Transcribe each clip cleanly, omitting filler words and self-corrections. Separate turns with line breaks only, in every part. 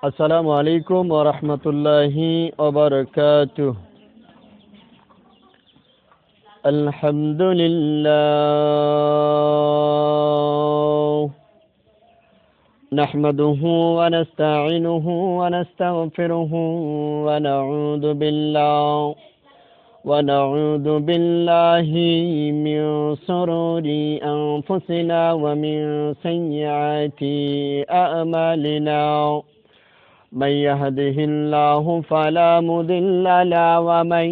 আসসালামু আলাইকুম ওয়া রাহমাতুল্লাহি ওয়া বারাকাতুহু। আলহামদুলিল্লাহ নাহমাদুহু ওয়া নাস্তাঈনুহু ওয়া নাস্তাগফিরুহু ওয়া নাউযু বিল্লাহি মিন শুরুরি আনফুসিনা ওয়া মিন সাইয়্যাতি আ'মালিনা। من يهده الله فلا مضل له ومن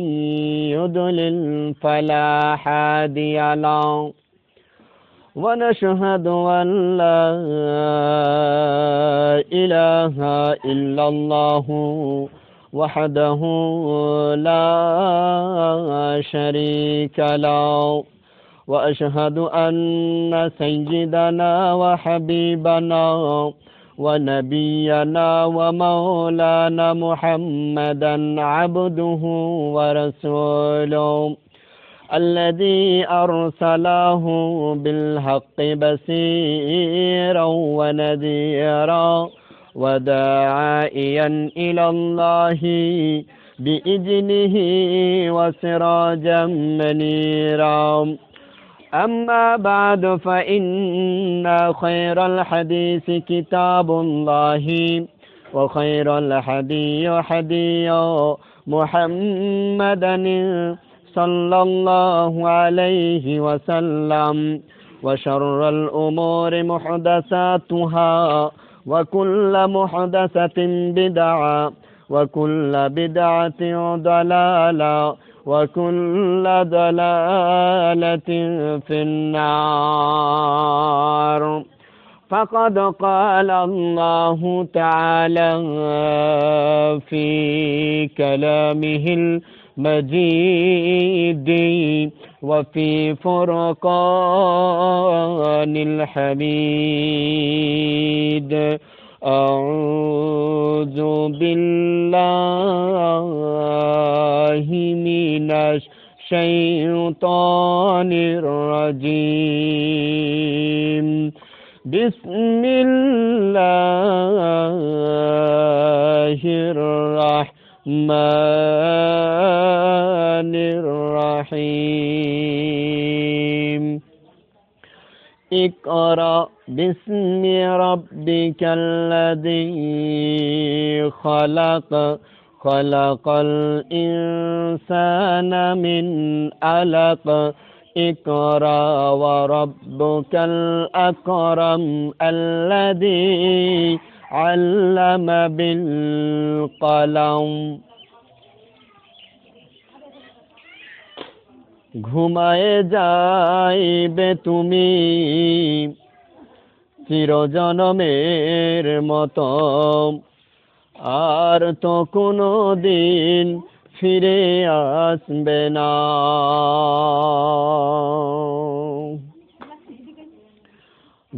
يضلل فلا هادي له ونشهد أن لا إله إلا الله وحده لا شريك له وأشهد أن سيدنا وحبيبنا ونبينا ومولانا محمدا عبده ورسوله الذي أرسله بالحق بشيرا ونذيرا وداعيا إلى الله بإذنه وسراجا منيرا. أما بعد فإن خير الحديث كتاب الله وخير الهدي هدي محمد صلى الله عليه وسلم وشر الأمور محدثاتها وكل محدثة بدعة وكل بدعة ضلالة وكل ضلالة في النار. فقد قال الله تعالى في كلامه المجيد وفي فرقان الحميد: أعوذ بالله من الشيطان الرجيم. بسم الله الرحمن الرحيم. اقرأ باسم ربك الذي خلق خلق الإنسان من علق اقرأ وربك الأكرم الذي علم بالقلم. ঘুমায়ে যাইবে তুমি চিরজনমের মতো, আর তো কোনো দিন ফিরে আসবে না।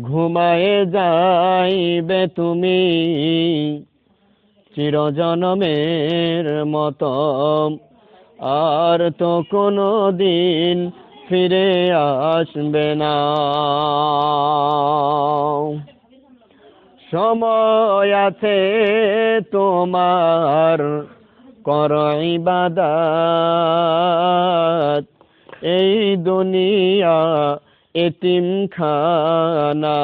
ঘুমায়ে যাইবে তুমি চিরজনমের মতো, আর তো কোনো দিন ফিরে আসবে না। সময় আছে তোমার, করো ইবাদত, এই দুনিয়া এতিমখানা,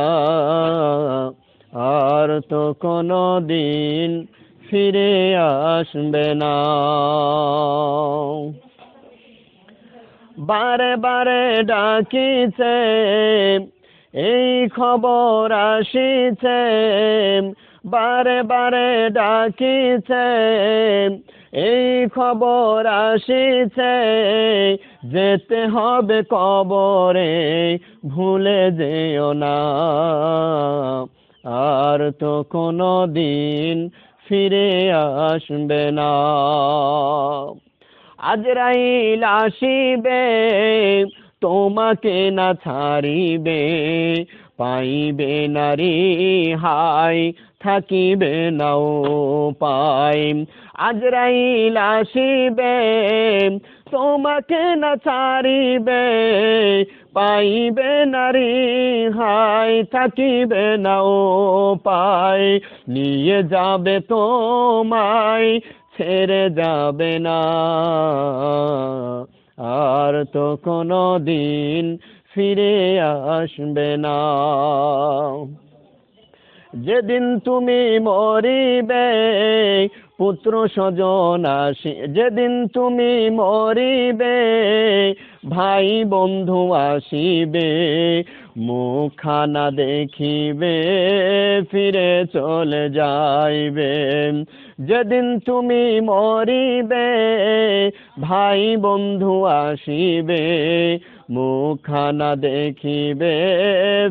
আর তো কোনো দিন ফিরে আসবে না। বারে বারে ডাকিছে এই খবর আসিছে, বারে বারে ডাকিছে এই খবর আসিছে, যেতে হবে কবরে ভুলে যেও না, আর তো কোনো দিন ফিরে আসবে না। আজরাইল আসিবে তোমাকে না ছাড়িবে, পাইবে নারী হাই থাকিবে নাও পাই আজরাইল আসিবে তোমাকে না ছাড়িবে পাইবে নারী হাই থাকিবে নাও পাই নিয়ে যাবে তোমায় ছেড়ে যাবে না আর তো কোনো দিন ফিরে আসবে না যেদিন তুমি মরিবে পুত্র স্বজন আসি যেদিন তুমি মরিবে ভাই বন্ধু আসিবে মুখখানা দেখিবে ফিরে চলে যাইবে যেদিন তুমি মরিবে ভাই বন্ধু আসিবে মুখখানা দেখিবে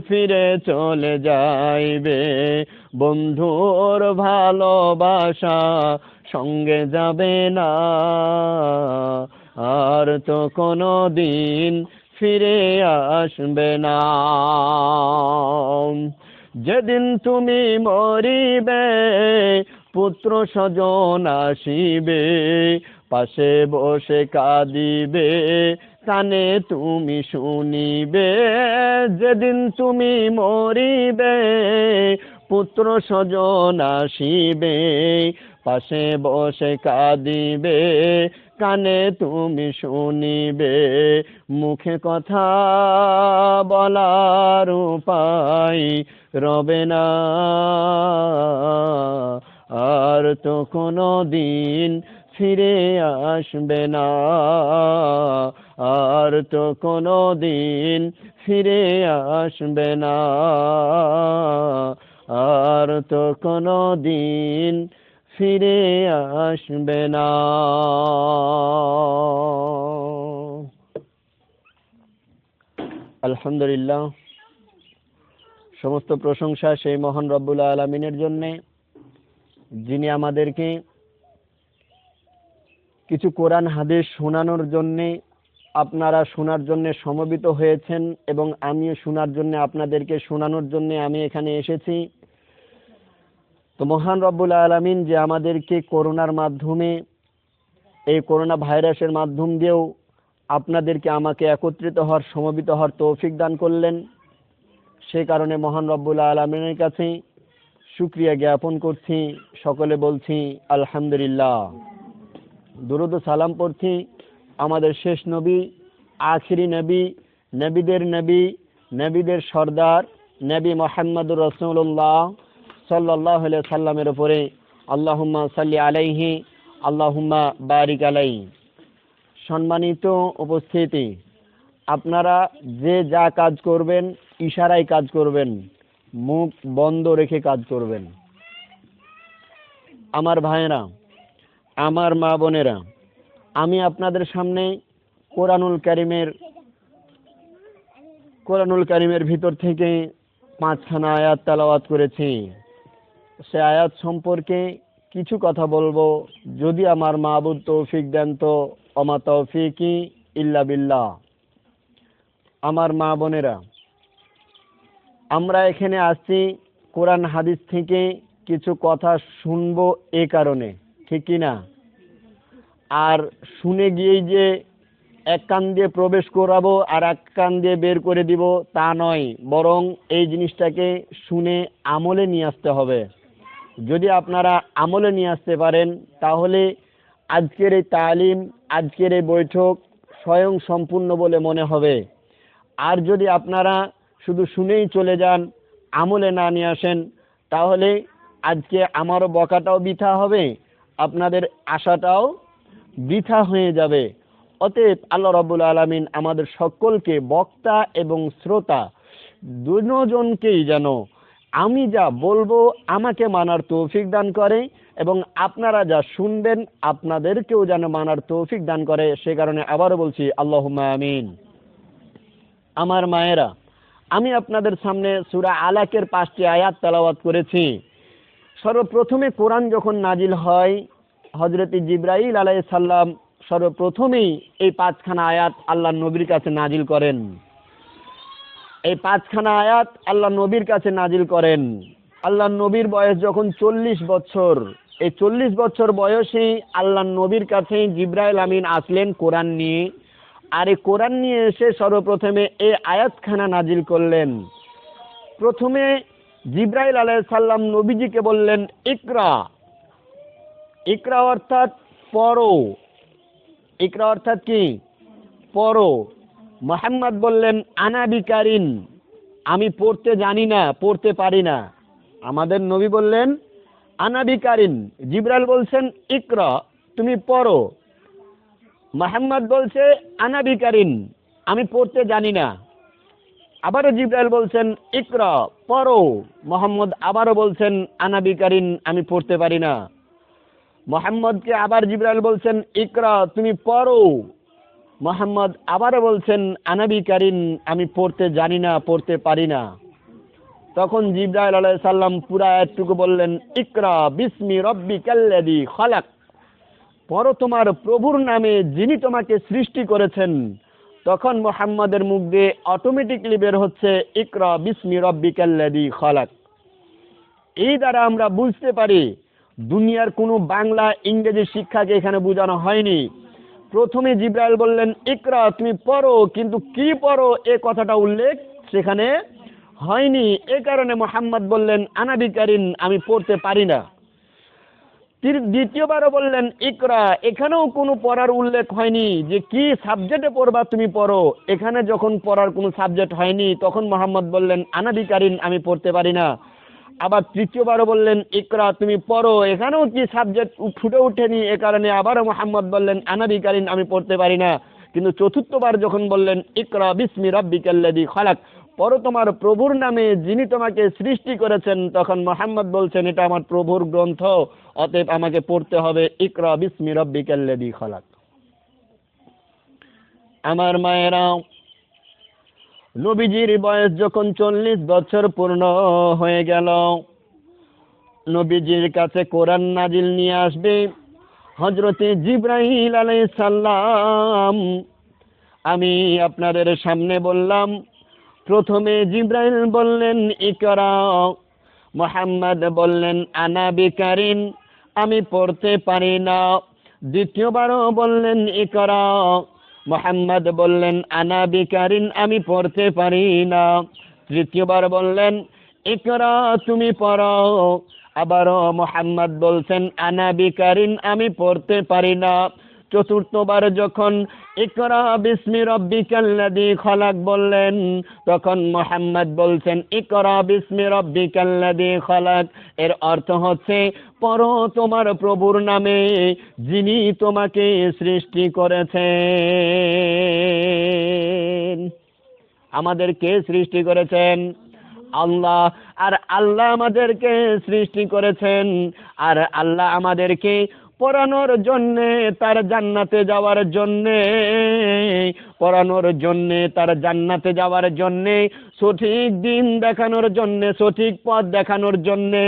ফিরে চলে যাইবে বন্ধুর ভালোবাসা সঙ্গে যাবে না আর তো কোনো দিন ফিরে আসবে না যেদিন তুমি মরিবে পুত্র স্বজন আসিবে পাশে বসে কাঁদিবে কানে তুমি শুনিবে যেদিন তুমি মরিবে পুত্র স্বজন আসিবে পাশে বসে কাঁদিবে কানে তুমি শুনিবে মুখে কথা বলার উপায় রবে না আর তো কোনো দিন ফিরে আসবে না আর তো কোনো দিন ফিরে আসবে না আর তো কোনো দিন ফিরে আসবে না আলহামদুলিল্লাহ সমস্ত প্রশংসা সেই মহান রব্বুল আলামিনের জন্যে যিনি আমাদেরকে কিছু কোরআন হাদিস শোনানোর জন্যে আপনারা শোনার জন্য সমবেত হয়েছেন এবং আমিও শোনার জন্য আপনাদেরকে শোনানোর জন্য আমি এখানে এসেছি তো মহান রব্বুল আলামিন যে আমাদেরকে করোনার মাধ্যমে এই করোনা ভাইরাসের মাধ্যম দিয়েও আপনাদেরকে আমাকে একত্রিত হওয়ার সমবেত হওয়ার তৌফিক দান করলেন সেই কারণে মহান রব্বুল আলামিনের কাছে শুকরিয়া জ্ঞাপন করছি সকলে বলছি আলহামদুলিল্লাহ দুরূদ ও সালাম পড়ছি আমাদের শেষ নবী আখিরি নবী নবীদের নবী নবীদের সর্দার নবী মুহাম্মদুর রাসূলুল্লাহ সাল্লাল্লাহু আলাইহি সাল্লামের উপরে আল্লাহুম্মা সাল্লি আলাইহি আল্লাহুম্মা বারিক আলাইহি সম্মানিত উপস্থিতি আপনারা যে যা কাজ করবেন ইশারায় কাজ করবেন মুখ বন্ধ রেখে কাজ করবেন আমার ভাইয়েরা আমার মা বোনেরা আমি আপনাদের সামনে কোরআনুল কারীমের ভিতর থেকে 5খানা আয়াত তেলাওয়াত করেছি সে আয়াত সম্পর্কে কিছু কথা বলবো যদি আমার মাবুদ তৌফিক দেন তো ওমা তৌফিকি ইল্লা বিল্লাহ আমার মা বোনেরা আমরা এখানে আসছি কোরআন হাদিস থেকে কিছু কথা শুনবো এই কারণে ঠিক কি না আর শুনে গিয়েই যে এক কান দিয়ে প্রবেশ করাবো আর এক কান দিয়ে বের করে দিব তা নয় বরং এই জিনিসটাকে শুনে আমলে নিয়ে আসতে হবে যদি আপনারা আমলে নিয়ে আসতে পারেন তাহলে আজকের এই তালিম আজকের এই বৈঠক স্বয়ং সম্পূর্ণ বলে মনে হবে আর যদি আপনারা শুধু শুনেই চলে যান আমলে না নিয়ে আসেন তাহলে আজকে আমারও বকাটাও বৃথা হবে আপনাদের আশাটাও বৃথা হয়ে যাবে অতএব আল্লাহ রাব্বুল আলামিন আমাদের সকলকে বক্তা এবং শ্রোতা দুজনকেই যেন আমি যা বলবো আমাকে মানার তৌফিক দান করে এবং আপনারা যা শুনবেন আপনাদেরকেও যেন মানার তৌফিক দান করে সে কারণে আবারও বলছি আল্লাহুম্মা আমিন আমার মায়েরা আমি আপনাদের সামনে সূরা আলাকের 5টি আয়াত তেলাওয়াত করেছি সর্বপ্রথমে কোরআন যখন নাজিল হয় হযরত জিবরাইল আলাইহিস সালাম সর্বপ্রথমেই এই 5খানা আয়াত আল্লাহর নবীর কাছে নাজিল করেন এই 5খানা আয়াত আল্লাহ নবীর কাছে নাজিল করেন। আল্লাহ নবীর বয়স যখন 40 বছর, এই 40 বছর বয়সেই আল্লাহ নবীর কাছে জিবরাইল আমিন আসলেন কোরআন নিয়ে। আর এই কোরআন নিয়ে এসে সর্বপ্রথমে এই আয়াতখানা নাজিল করলেন। প্রথমে জিবরাইল আলাইহিস সালাম নবীজিকে বললেন ইকরা। ইকরা অর্থাৎ পড়ো। ইকরা অর্থাৎ কি? পড়ো। মুহাম্মদ বললেন আনা বিকারিন, আমি পড়তে জানি না, পড়তে পারি না। আমাদের নবী বললেন আনা বিকারিন। জিবরাইল বলছেন ইকরা, তুমি পড়ো। মুহাম্মদ বলছে আনা বিকারিন, আমি পড়তে জানি না। আবারও জিবরাইল বলছেন ইকরা, পড়ো। মুহাম্মদ আবারও বলছেন আনা বিকারিন, আমি পড়তে পারি না। মুহাম্মদকে আবার জিবরাইল বলছেন ইকরা, তুমি পড়ো। মুহাম্মদ আবারও বলছেন আনা বিকারিন, আমি পড়তে জানি না, পড়তে পারি না। তখন জিবরাইল আলাইহিস সালাম পুরা আয়াতটুকু বললেন ইকরা বিসমি রব্বিকাল্লাযী খালাক, পড়ো তোমার প্রভুর নামে যিনি তোমাকে সৃষ্টি করেছেন। তখন মুহাম্মাদের মুখ দিয়ে অটোমেটিকলি বের হচ্ছে ইকরা বিসমি রব্বিকাল্লাযী খালাক। এই দ্বারা আমরা বুঝতে পারি দুনিয়ার কোনো বাংলা ইংরেজি শিক্ষাকে এখানে বোঝানো হয়নি। প্রথমে জিবরাইল বললেন ইকরা, তুমি পড়ো, কিন্তু কি পড়ো এ কথাটা উল্লেখ সেখানে হয়নি। এ কারণে মুহাম্মদ বললেন আনা বিকারিন, আমি পড়তে পারি না। দ্বিতীয়বারও বললেন ইকরা, এখানেও কোনো পড়ার উল্লেখ হয়নি যে কি সাবজেক্টে পড়বা তুমি পড়ো। এখানে যখন পড়ার কোনো সাবজেক্ট হয়নি তখন মুহাম্মদ বললেন আনা বিকারিন, আমি পড়তে পারি না। আবার তৃতীয়বারও বললেন ইকরা, তুমি পড়ো, এখানেও কি সাবজেক্ট ফুটে ওঠেনি। এ কারণে আবারও মুহাম্মদ বললেন আনা বিকারিন, আমি পড়তে পারি না। কিন্তু চতুর্থবার যখন বললেন ইকরা বিসমি রাব্বিকাল্লাযী খালাক, পড়ো তোমার প্রভুর নামে যিনি তোমাকে সৃষ্টি করেছেন, তখন মুহাম্মদ বলছেন এটা আমার প্রভুর গ্রন্থ, অতএব আমাকে পড়তে হবে ইকরা বিসমি রাব্বিকাল্লাযী খালাক। আমার মায়েরা, নবীজির বয়স যখন 40 বছর পূর্ণ হয়ে গেল, নবীজির কাছে কোরআন নাজিল নিয়ে আসবে হযরতে জিবরাইল আলাইহিস সালাম। আমি আপনাদের সামনে বললাম প্রথমে জিবরাইল বললেন ইকরা, মুহাম্মদ বললেন আনা বিকারিন, আমি পড়তে পারি না। দ্বিতীয়বারও বললেন ইকরা, মুহাম্মদ বললেন আনা বিকারিন, আমি পড়তে পারি না। তৃতীয়বার বললেন ইকরা, তুমি পড়ো। আবারও মুহাম্মদ বলছেন আনা বিকারিন, আমি পড়তে পারি না। চতুর্থবার যখন ইকরা বিসমি রাব্বিকাল্লাযী খালাক বললেন, তখন মুহাম্মদ বলছেন ইকরা বিসমি রাব্বিকাল্লাযী খালাক। এর অর্থ হচ্ছে পড়ো তোমার প্রভুর নামে যিনি তোমাকে সৃষ্টি করেছেন। আমাদের কে সৃষ্টি করেছেন? আল্লাহ। আর আল্লাহ আমাদেরকে সৃষ্টি করেছেন, আর আল্লাহ আমাদেরকে পড়ানোর জন্যে, তার জান্নাতে যাওয়ার জন্যে, পড়ানোর জন্যে, তার জান্নাতে যাওয়ার জন্যে, সঠিক দিন দেখানোর জন্যে, সঠিক পথ দেখানোর জন্যে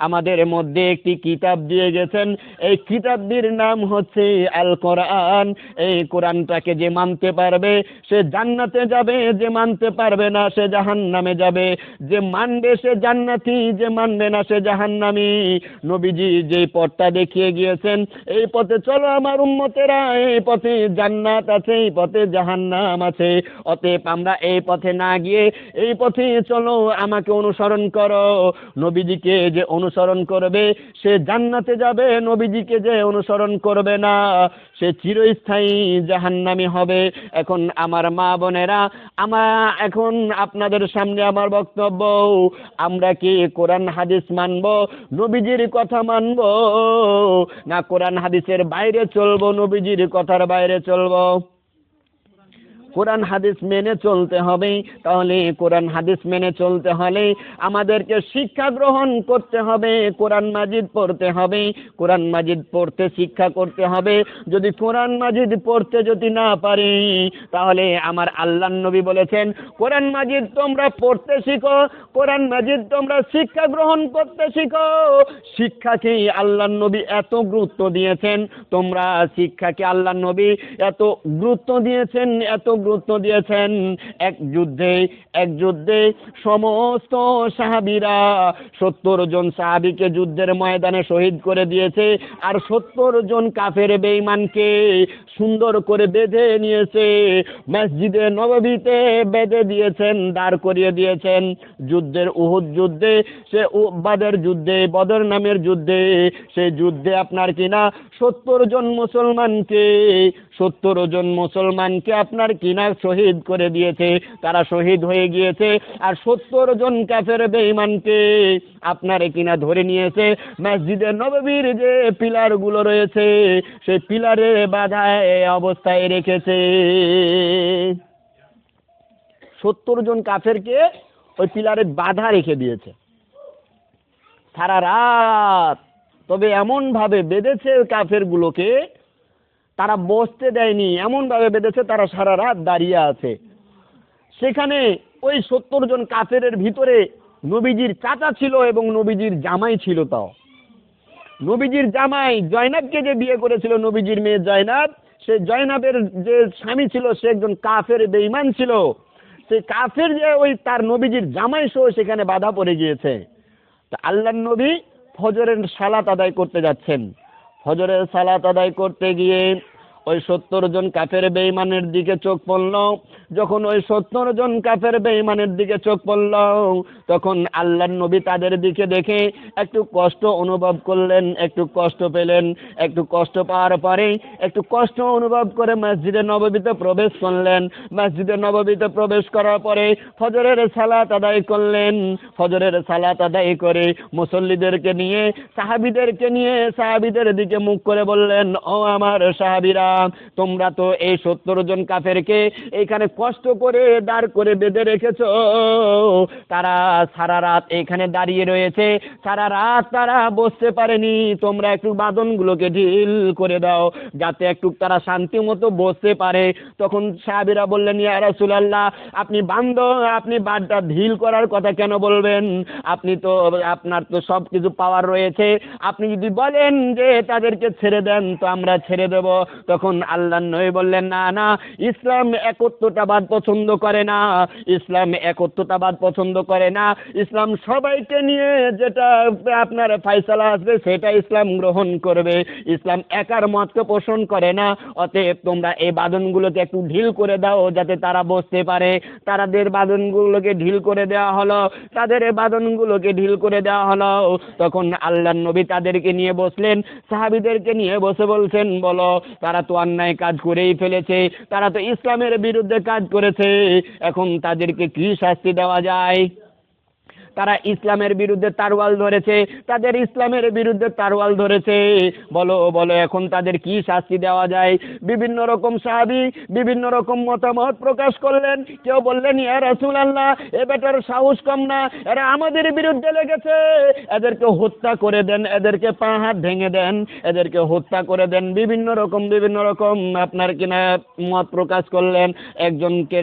আমাদের মধ্যে একটি কিতাব দিয়ে গেছেন। এই কিতাবটির নাম হচ্ছে আল কোরআন। এই কোরআনটাকে যে মানতে পারবে সে জান্নাতে যাবে, যে মানতে পারবে না সে জাহান্নামে যাবে। যে মানবে সে জান্নাতি, যে মানবে না সে জাহান্নামী। নবীজি যে পথটা দেখিয়ে গিয়েছেন, এই পথে চলো আমার উম্মতেরা, এই পথে জান্নাত আছে, এই পথে জাহান্নাম আছে। অতএব আমরা এই পথে না গিয়ে এই পথে চলো, আমাকে অনুসরণ করো। নবীজিকে যে অনুসরণ করবে সে জান্নাতে যাবে, নবীজিকে যে অনুসরণ করবে না সে চিরস্থায়ী জাহান্নামী হবে। এখন আমার মা বোনেরা, এখন আপনাদের সামনে আমার বক্তব্য, আমরা কি কোরআন হাদিস মানবো, নবীজির কথা মানবো, না কোরআন হাদিসের বাইরে চলবো, নবীজির কথার বাইরে চলবো? কোরআন হাদিস মেনে চলতে হবে। তাহলে কোরআন হাদিস মেনে চলতে হলে আমাদেরকে শিক্ষা গ্রহণ করতে হবে, কোরআন মাজিদ পড়তে হবে, কোরআন মাজিদ পড়তে শিক্ষা করতে হবে। যদি কোরআন মাজিদ পড়তে যদি না পারি, তাহলে আমার আল্লাহর নবী বলেছেন কোরআন মাজিদ তোমরা পড়তে শিখো, কোরআন মাজিদ তোমরা শিক্ষা গ্রহণ করতে শিখো। শিক্ষাকে আল্লাহর নবী এত গুরুত্ব দিয়েছেন, তোমরা শিক্ষাকে আল্লাহর নবী এত গুরুত্ব দিয়েছেন, এত গুরুত্ব দিয়েছেন। এক যুদ্ধে সমস্ত সাহাবীরা 70 জন সাহাবীকে যুদ্ধের ময়দানে শহীদ করে দিয়েছে, আর 70 জন কাফের বেঈমানকে সুন্দর করে বেঁধে নিয়েছে, মসজিদে নববীতে বেঁধে দিয়েছেন, দাঁড় করিয়ে দিয়েছেন। যুদ্ধের উহুদ যুদ্ধে, সে বদর নামের যুদ্ধে, সেই যুদ্ধে আপনার কিনা 70 জন মুসলমানকে আপনার কিনা শহীদ করে দিয়েছে, তারা শহীদ হয়ে গিয়েছে। আর 70 জন কাফের বেঈমানকে আপনার কিনা ধরে নিয়েছে, মসজিদে নববীর যে পিলার গুলো রয়েছে সেই পিলারে বাঁধায় অবস্থায় রেখেছে। 70 জন কাফেরকে ওই পিলারে বাঁধা রেখে দিয়েছে সারা রাত। তবে এমন ভাবে বেঁধেছে কাফের গুলোকে, তারা বসতে দেয়নি, এমন ভাবে বেঁধেছে তারা সারা রাত দাঁড়িয়ে আছে। সেখানে ওই 70 জন কাফেরের ভিতরে নবীজির চাচা ছিল এবং নবীজির জামাই ছিল। তাও নবীজির জামাই জয়নাবকে যে বিয়ে করেছিল, নবীজির মেয়ে জয়নাব, সে জয়নাবের যে স্বামী ছিল সে একজন কাফের বেঈমান ছিল। সেই কাফের যে ওই তার নবীজির জামাই সহ সেখানে বাধা পড়ে গিয়েছে। তো আল্লাহর নবী ফজরের সালাত আদায় করতে যাচ্ছেন। ফজরের সালাত আদায় করতে গিয়ে ওই 70 জন কাফের বেঈমানের দিকে চোখ পড়ল। যখন ওই 70 জন কাফের বেঈমানের দিকে চোখ পড়ল, তখন আল্লাহর নবী তাদের দিকে দেখে একটু কষ্ট অনুভব করলেন, একটু কষ্ট পেলেন। একটু কষ্ট পাওয়ার পরে, একটু কষ্ট অনুভব করে মসজিদে নববীতে প্রবেশ করলেন। মসজিদে নববীতে প্রবেশ করার পরে ফজরের সালাত আদায় করলেন। ফজরের সালাত আদায় করে মুসল্লিদেরকে নিয়ে, সাহাবীদের দিকে মুখ করে বললেন, ও আমার সাহাবীরা, তোমরা তো এই 70 জন কাফেরকে এখানে কষ্ট করে দাঁড় করে বেঁধে রেখেছো। তারা সারা রাত এখানে দাঁড়িয়ে রয়েছে, সারা রাত তারা বসতে পারেনি। তোমরা একটু বাঁধনগুলোকে ঢিল করে দাও যাতে একটু তারা শান্তি মতো বসতে পারে। তখন সাহাবীরা বললেন, ইয়া রাসূলুল্লাহ, আপনি বাঁধটা ঢিল করার কথা কেন বলবেন? আপনার তো সব কিছু পাওয়ার রয়েছে, আপনি যদি বলেন যে তাদেরকে ছেড়ে দেন তো আমরা ছেড়ে দেব। তখন আল্লাহর নবী বললেন, না, ইসলাম একত্বতাবাদ পছন্দ করে না। ইসলাম সবাইকে নিয়ে যেটা আপনার ফয়সালা আসবে সেটা ইসলাম গ্রহণ করবে। ইসলাম একার মতকে পোষণ করে না। অতএব তোমরা এই বাঁধনগুলোকে একটু ঢিল করে দাও যাতে তারা বসতে পারে। তাদের বাঁধনগুলোকে ঢিল করে দেওয়া হলো। তখন আল্লাহর নবী তাদেরকে নিয়ে বসলেন, সাহাবীদেরকে নিয়ে বসে বলছেন, বলো, তারা তো অন্যায় কাজ করেই ফেলেছে, তারা তো ইসলামের বিরুদ্ধে কাজ করেছে, এখন তাদেরকে কি শাস্তি দেওয়া যায়? তারা ইসলামের বিরুদ্ধে তারওয়াল ধরেছে, তাদের ইসলামের বিরুদ্ধে তারওয়াল ধরেছে। বলো এখন তাদের কি শাস্তি দেওয়া যায়? বিভিন্ন রকম সাহাবী বিভিন্ন রকম মতামত প্রকাশ করলেন। কেউ বললেন, ইয়া রাসূলুল্লাহ, এ বেটার সাহস কম না, এরা আমাদের বিরুদ্ধে লেগেছে, এদেরকে হত্যা করে দেন, এদেরকে পা হাত ভেঙে দেন, এদেরকে হত্যা করে দেন। বিভিন্ন রকম আপনার কিনা মত প্রকাশ করলেন। একজনকে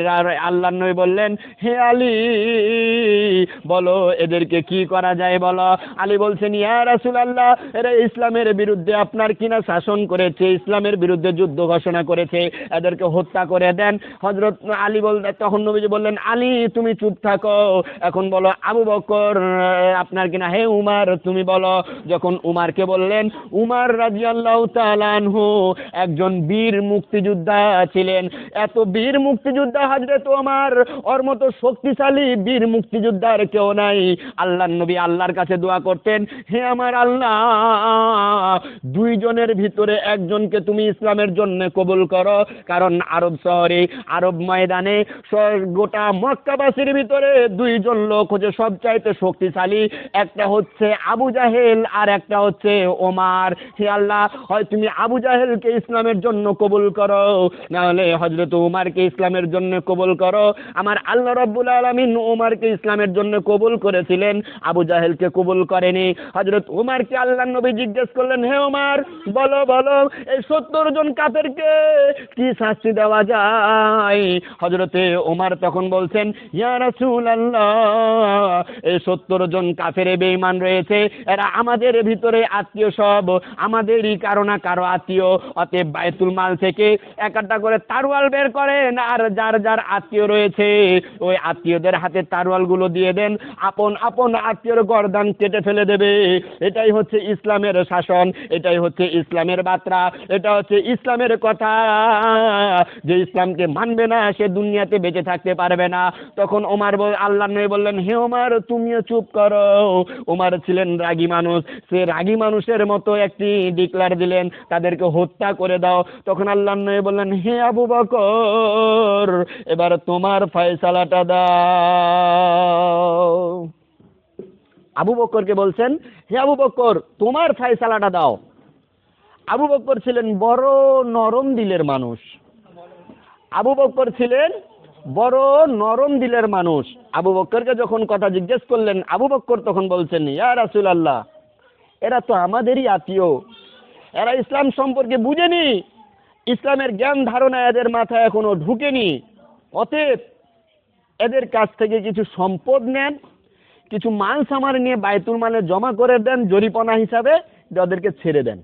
আল্লাহর নবী বললেন, হে আলী, বলো এদেরকে কি করা যায় বলো। আলী বলছেন, ইয়া রাসূলুল্লাহ, এরা ইসলামের বিরুদ্ধে আপনার কিনা শাসন করেছে, ইসলামের বিরুদ্ধে যুদ্ধ ঘোষণা করেছে, এদেরকে হত্যা করে দেন। হযরত আলী তখন নবীজি বললেন, আলী তুমি চুপ থাকো, এখন বলো আবু বকর, আপনার কিনা হে উমর তুমি বলো। যখন উমারকে বললেন, উমর রাদিয়াল্লাহু তাআলা আনহু একজন বীর মুক্তিযোদ্ধা ছিলেন। এত বীর মুক্তিযোদ্ধা হযরত উমর, ওর মতো শক্তিশালী বীর মুক্তিযোদ্ধার কেউ নাই। আল্লাহর নবী আল্লাহর কাছে দোয়া করতেন, হে আমার আল্লাহ, 2 জনের ভিতরে একজনকে তুমি ইসলামের জন্য কবুল করো। কারণ আরব শহরে, আরব ময়দানে গোটা মক্কাবাসীর ভিতরে 2 জন লোক হচ্ছে সবচাইতে শক্তিশালী। একটা হচ্ছে আবু জাহেল আর একটা হচ্ছে ওমর। হে আল্লাহ, হয় তুমি আবু জাহেলকে ইসলামের জন্য কবুল করো, না হলে হযরত ওমরকে ইসলামের জন্য কবুল করো। আমার আল্লাহ রাব্বুল আলামিন ওমরকে ইসলামের জন্য কবুল করেছিলেন, আবু জাহেলকে কবুল করেনি। হযরত উমারকে আল্লাহর নবী জিজ্ঞেস করলেন, হে উমার, বলো বলো এই 70 জন কাফেরকে কি শাস্তি দেওয়া যায়? হযরতে উমার তখন বলছেন, ইয়া রাসূলুল্লাহ, এই 70 জন কাফের বেঈমান রয়েছে, এরা আমাদের ভিতরে আত্মীয়, সব আমাদেরই কারো না কারো আত্মীয়। অতএব বাইতুল মাল থেকে একটা করে তারওয়াল বের করেন, আর যার যার আত্মীয় রয়েছে ওই আত্মীয়দের হাতে তারওয়াল গুলো দিয়ে দেন, আপন আপন আত্মীয়র গর্দান কেটে ফেলে দেবে। এটাই হচ্ছে ইসলামের শাসন, এটাই হচ্ছে ইসলামের বার্তা, এটা হচ্ছে ইসলামের কথা। যে ইসলামকে মানবে না সে দুনিয়াতে বেঁচে থাকতে পারবে না। তখন ওমর আল্লাহর নবী বললেন, হে ওমর, তুমিও চুপ করো। ওমর ছিলেন রাগী মানুষ, সে রাগী মানুষের মতো একটি ডিক্লার দিলেন, তাদেরকে হত্যা করে দাও। তখন আল্লাহর নবী বললেন, হে আবু বকর, এবার তোমার ফয়সালাটা দাও। আবু বকরকে বলছেন, হে আবু বকর, তোমার ফয়সালাটা দাও। আবু বকর ছিলেন বড় নরম দিলের মানুষ। আবু বকর ছিলেন বড় নরম দিলের মানুষ। আবু বকরকে যখন কথা জিজ্ঞেস করলেন, আবু বকর তখন বলছেন, ইয়া রাসূলুল্লাহ, এরা তো আমাদেরই আত্মীয়, এরা ইসলাম সম্পর্কে বুঝেনি, ইসলামের জ্ঞান ধারণা এদের মাথায় এখনো ঢুকেনি। অতএব এদের কাছ থেকে কিছু সম্পদ নেন, কিছু মাল সামার নিয়ে বাইতুল মালে জমা করে দেন জরিপনা হিসাবে, ওদেরকে ছেড়ে দেন।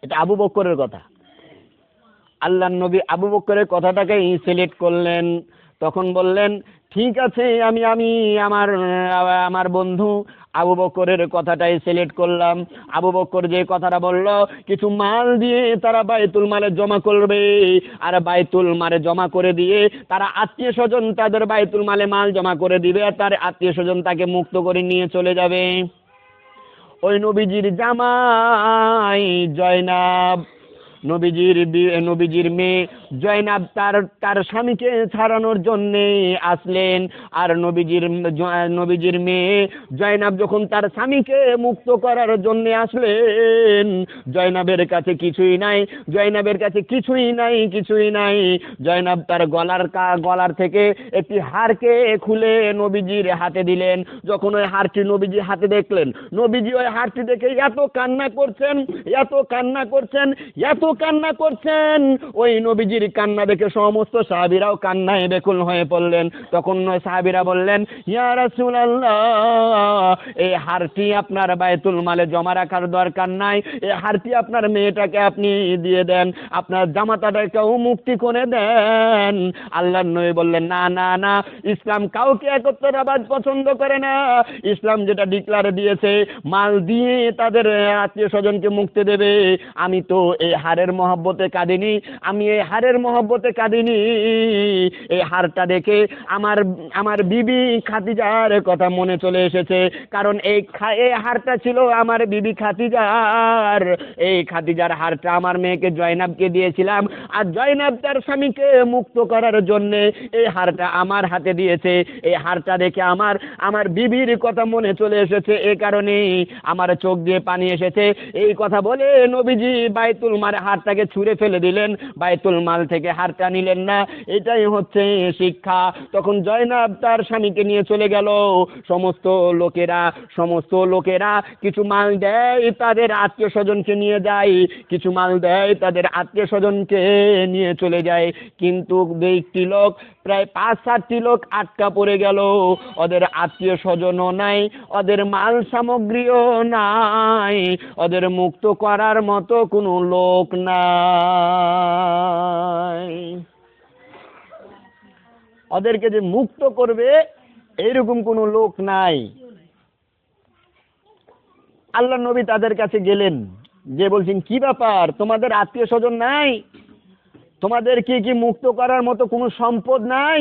এটা আবু বকরের কথা। আল্লাহর নবী আবু বকরের কথাটাকে সিলেক্ট করলেন। তখন বললেন, ঠিক আছে, আমি আমার বন্ধু আবু বকরের কথাটাই সিলেক্ট করলাম। আবু বকর যে কথাটা বলল, কিছু মাল দিয়ে তারা বাইতুল মালে জমা করবে, আর বাইতুল মালে জমা করে দিয়ে তারা আত্মীয় স্বজন তাদের বাইতুল মালে মাল জমা করে দিবে, আর তার আত্মীয় স্বজন তাকে মুক্ত করে নিয়ে চলে যাবে। ওই নবীজির জামাই জয়নাব, নবীজির মেয়ে জয়নাব তার স্বামীকে ছাড়ানোর জন্য আসলেন। আর নবীজির মেয়ে জয়নাব যখন তার স্বামীকে মুক্ত করার জন্য আসলেন, জয়নাবের কাছে কিছুই নাই, জয়নাব তার গলার থেকে একটি হারকে খুলে নবীজির হাতে দিলেন। যখন ওই হারটি নবীজি হাতে দেখলেন, নবীজি ওই হারটি দেখে এত কান্না করছেন, ওই নবীজির কান্না দেখে সমস্ত সাহাবীরাও কান্নায় বেকুল হয়ে পড়লেন। তখন সাহাবীরা বললেন, ইয়া রাসূলুল্লাহ, এই হারটি আপনার বাইতুল মালে জমা রাখার দরকার নাই, এই হারটি আপনার মেয়েটাকে আপনি দিয়ে দেন, আপনার জামাতাটাকেও মুক্তি করে দেন। আল্লাহর নবী বললেন, না না না, ইসলাম কাউকে একত্রবাদ পছন্দ করে না। ইসলাম যেটা ডিক্লার দিয়েছে, মাল দিয়ে তাদের আত্মীয় স্বজনকে মুক্তি দেবে। আমি তো এই হারের মহব্বতে কাঁদিনি, এই হারটা দেখে আমার বিবি খাদিজার কথা মনে চলে এসেছে। কারণ এই হারটা ছিল আমার বিবি খাদিজার। এই খাদিজার হারটা আমার মেয়েকে জয়নাবকে দিয়েছিলাম, আর জয়নাব তার স্বামীকে মুক্ত করার জন্য এই হারটা আমার হাতে দিয়েছে। এই হারটা দেখে আমার বিবির কথা মনে চলে এসেছে, এই কারণে আমার চোখ দিয়ে পানি এসেছে। এই কথা বলে নবীজি বাইতুল মালে হারটাকে ছুঁড়ে ফেলে দিলেন, বাইতুল মাল থেকে হারটা নিলেন না। এটাই হচ্ছে শিক্ষা। তখন জয়নাব তার স্বামীকে নিয়ে চলে গেল। সমস্ত লোকেরা কিছু মাল দেয়, তাদের আত্মীয় স্বজনকে নিয়ে যায়, কিছু মাল দেয়, তাদের আত্মীয় স্বজনকে নিয়ে চলে যায়। কিন্তু একটি লোক, প্রায় 5-7টি লোক আটকা পড়ে গেল। ওদের আত্মীয় স্বজনও নাই, ওদের মাল সামগ্রীও নাই, ওদের মুক্ত করার মতো কোনো লোক নাই। ওদেরকে যে মুক্ত করবে এইরকম কোনো লোক নাই। আল্লাহ নবী তাদের কাছে গেলেন, যে বলছেন, কি ব্যাপার, তোমাদের আত্মীয় স্বজন নাই? তোমাদের কি মুক্ত করার মতো কোনো সম্পদ নাই?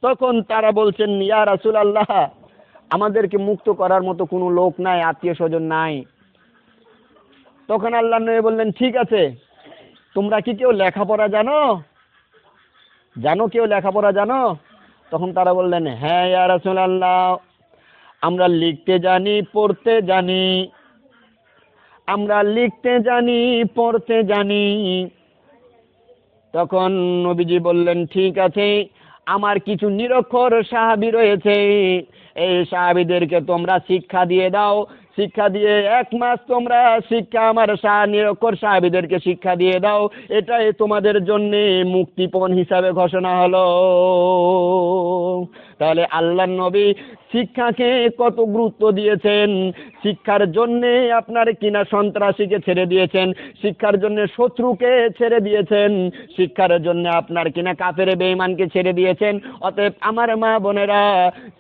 তখন তারা বলছেন, ইয়া রাসূলুল্লাহ, আমাদেরকে মুক্ত করার মতো কোনো লোক নাই, আত্মীয় স্বজন নাই। তখন আল্লাহ নবী বললেন, ঠিক আছে, তোমরা কি কেউ লেখাপড়া জানো? তখন তারা বললেন, হ্যাঁ ইয়া রাসূলুল্লাহ, আমরা লিখতে জানি, পড়তে জানি। তখন নবীজি বললেন, ঠিক আছে, আমার কিছু নিরক্ষর সাহাবী রয়েছে, এই সাহাবীদেরকে তোমরা শিক্ষা দিয়ে দাও, শিক্ষা দিয়ে 1 মাস তোমরা শিক্ষা আমার নিরক্ষর সাহাবীদেরকে শিক্ষা দিয়ে দাও, এটাই তোমাদের জন্য মুক্তিপণ হিসাবে ঘোষণা হলো। তাহলে আল্লাহর নবী শিক্ষাকে কত গুরুত্ব দিয়েছেন, শিক্ষার জন্যে আপনার কিনা সন্ত্রাসীকে ছেড়ে দিয়েছেন, শিক্ষার জন্য শত্রুকে ছেড়ে দিয়েছেন, শিক্ষার জন্য আপনার কিনা কাফের বেঈমানকে ছেড়ে দিয়েছেন। অতএব আমার মা বোনেরা,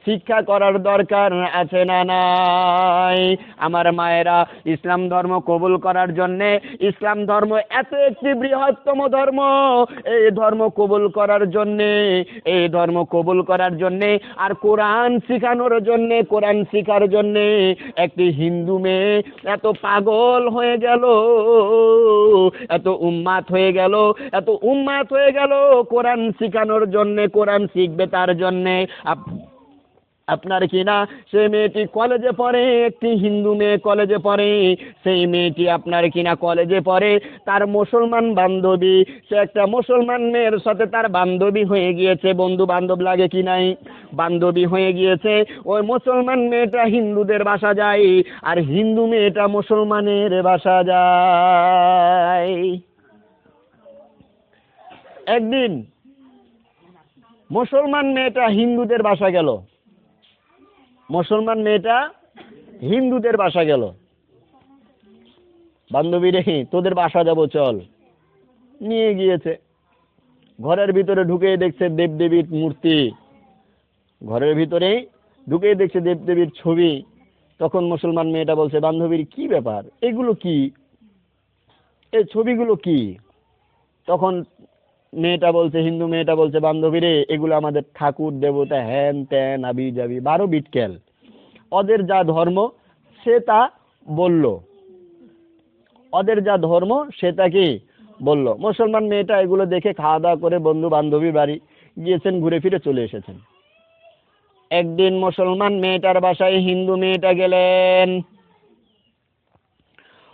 শিক্ষা করার দরকার আছে না নাই? আমার মায়েরা, ইসলাম ধর্ম কবুল করার জন্যে, ইসলাম ধর্ম এত একটি বৃহত্তম ধর্ম, এই ধর্ম কবুল করার জন্যে, এই ধর্ম কবুল করার জন্যে আর কোরআন শিখানোর জন্যে, কোরআন শিখার জন্যে একটি হিন্দু মেয়ে এত পাগল হয়ে গেল, এত উম্মাত হয়ে গেল, এত উম্মাত হয়ে গেল কোরআন শিখানোর জন্যে, কোরআন শিখবে তার জন্যে। আপনার কিনা সেই মেয়েটি কলেজে পড়ে, একটি হিন্দু মেয়ে কলেজে পড়ে, সেই মেয়েটি আপনার কিনা কলেজে পড়ে, তার মুসলমান বান্ধবী, সে একটা মুসলমান মেয়ের সাথে তার বান্ধবী হয়ে গিয়েছে, বন্ধু বান্ধব লাগে কি নাই, বান্ধবী হয়ে গিয়েছে। ওই মুসলমান মেয়েটা হিন্দুদের বাসা যায়, আর হিন্দু মেয়েটা মুসলমানের বাসা যায়। একদিন মুসলমান মেয়েটা হিন্দুদের বাসা গেল, মুসলমান মেয়েটা হিন্দুদের বাসা গেল, বান্ধবী রে তোদের বাসা যাব চল, নিয়ে গিয়েছে। ঘরের ভিতরে ঢুকে দেখছে দেবদেবীর মূর্তি, ঘরের ভিতরে ঢুকে দেখছে দেবদেবীর ছবি। তখন মুসলমান মেয়েটা বলছে, বান্ধবীর কি ব্যাপার, এগুলো কি, এই ছবিগুলো কি? তখন মেয়েটা বলছে, হিন্দু মেয়েটা বলছে, বান্ধবী রে এগুলো আমাদের ঠাকুর দেবতা, হ্যান ত্যান আবি যাবি 12 বিটকেল, ওদের যা ধর্ম সে তা বলল, ওদের যা ধর্ম সেটা কি বলল। মুসলমান মেয়েটা এগুলো দেখে খাওয়া দাওয়া করে বন্ধু বান্ধবীর বাড়ি গিয়েছেন, ঘুরে ফিরে চলে এসেছেন। একদিন মুসলমান মেয়েটার বাসায় হিন্দু মেয়েটা গেলেন,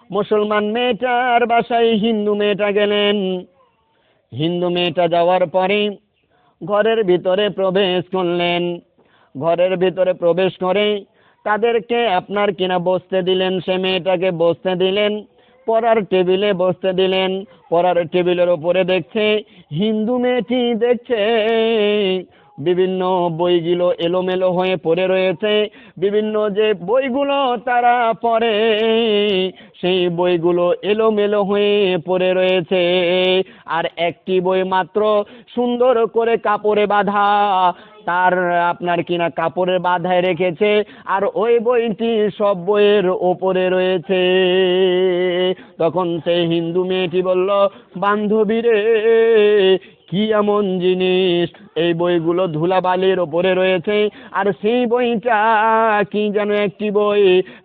মুসলমান মেয়েটার বাসায় হিন্দু মেয়েটা গেলেন। হিন্দু মেয়েটা যাওয়ার পরে ঘরের ভিতরে প্রবেশ করলেন, ঘরের ভিতরে প্রবেশ করে তাদেরকে আপনার কিনা বসতে দিলেন, সে মেয়েটাকে বসতে দিলেন, পড়ার টেবিলে বসতে দিলেন। পড়ার টেবিলের উপরে দেখছে, হিন্দু মেয়েটি দেখছে বিভিন্ন বইগুলো এলোমেলো হয়ে পড়ে রয়েছে, বিভিন্ন যে বইগুলো তারা পড়ে সেই বইগুলো এলোমেলো হয়ে পড়ে রয়েছে, আর একটি বই মাত্র সুন্দর করে কাপড়ে বাঁধা, তার আপনার কিনা কাপড়ে বাঁধায় রেখেছে, আর ওই বইটি সব বইয়ের ওপরে রয়েছে। তখন সেই হিন্দু মেয়েটি বলল, বান্ধবী রে কি এমন জিনিস, এই বইগুলো ধুলাবালির ওপরে রয়েছে, আর সেই বইটা কি যেন একটি বই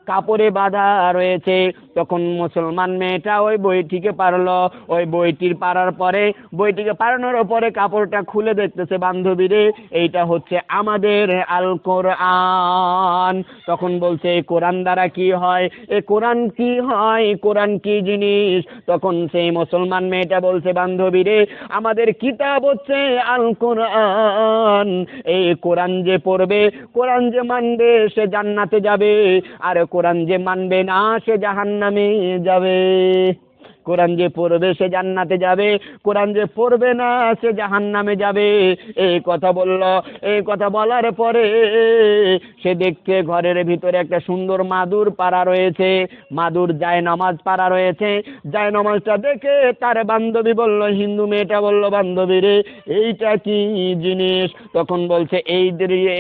কাপড়ে বাঁধা রয়েছে। তখন মুসলমান মেয়েটা ওই বইটিকে পারলো, ওই বইটির পারার পরে, বইটিকে পারানোর পরে কাপড়টা খুলে দেখতেছে, বান্ধবী রে এইটা হচ্ছে আমাদের আল কোরআন। তখন বলছে, এই কোরআন দ্বারা কি হয়, এ কোরআন কি হয়, কোরআন কি জিনিস? তখন সেই মুসলমান মেয়েটা বলছে, বান্ধবী রে আমাদের কিতাব হচ্ছে আল কোরআন, এই কোরআন যে পড়বে, কোরআন যে মানবে সে জান্নাতে যাবে, আর কোরআন যে মানবে না সে জাহান্নামে যাবে। কোরআন যে পড়বে সে জান্নাতে যাবে, কোরআন যে পড়বে না সে জাহান্নামে যাবে। এই কথা বলল। এই কথা বলার পরে সে দেখছে ঘরের ভিতরে একটা সুন্দর মাদুর পাড়া রয়েছে, মাদুর যায় নামাজ পাড়া রয়েছে। যায় নামাজটা দেখে তার বান্ধবী বলল, হিন্দু মেয়েটা বলল, বান্ধবী রে এইটা কি জিনিস? তখন বলছে,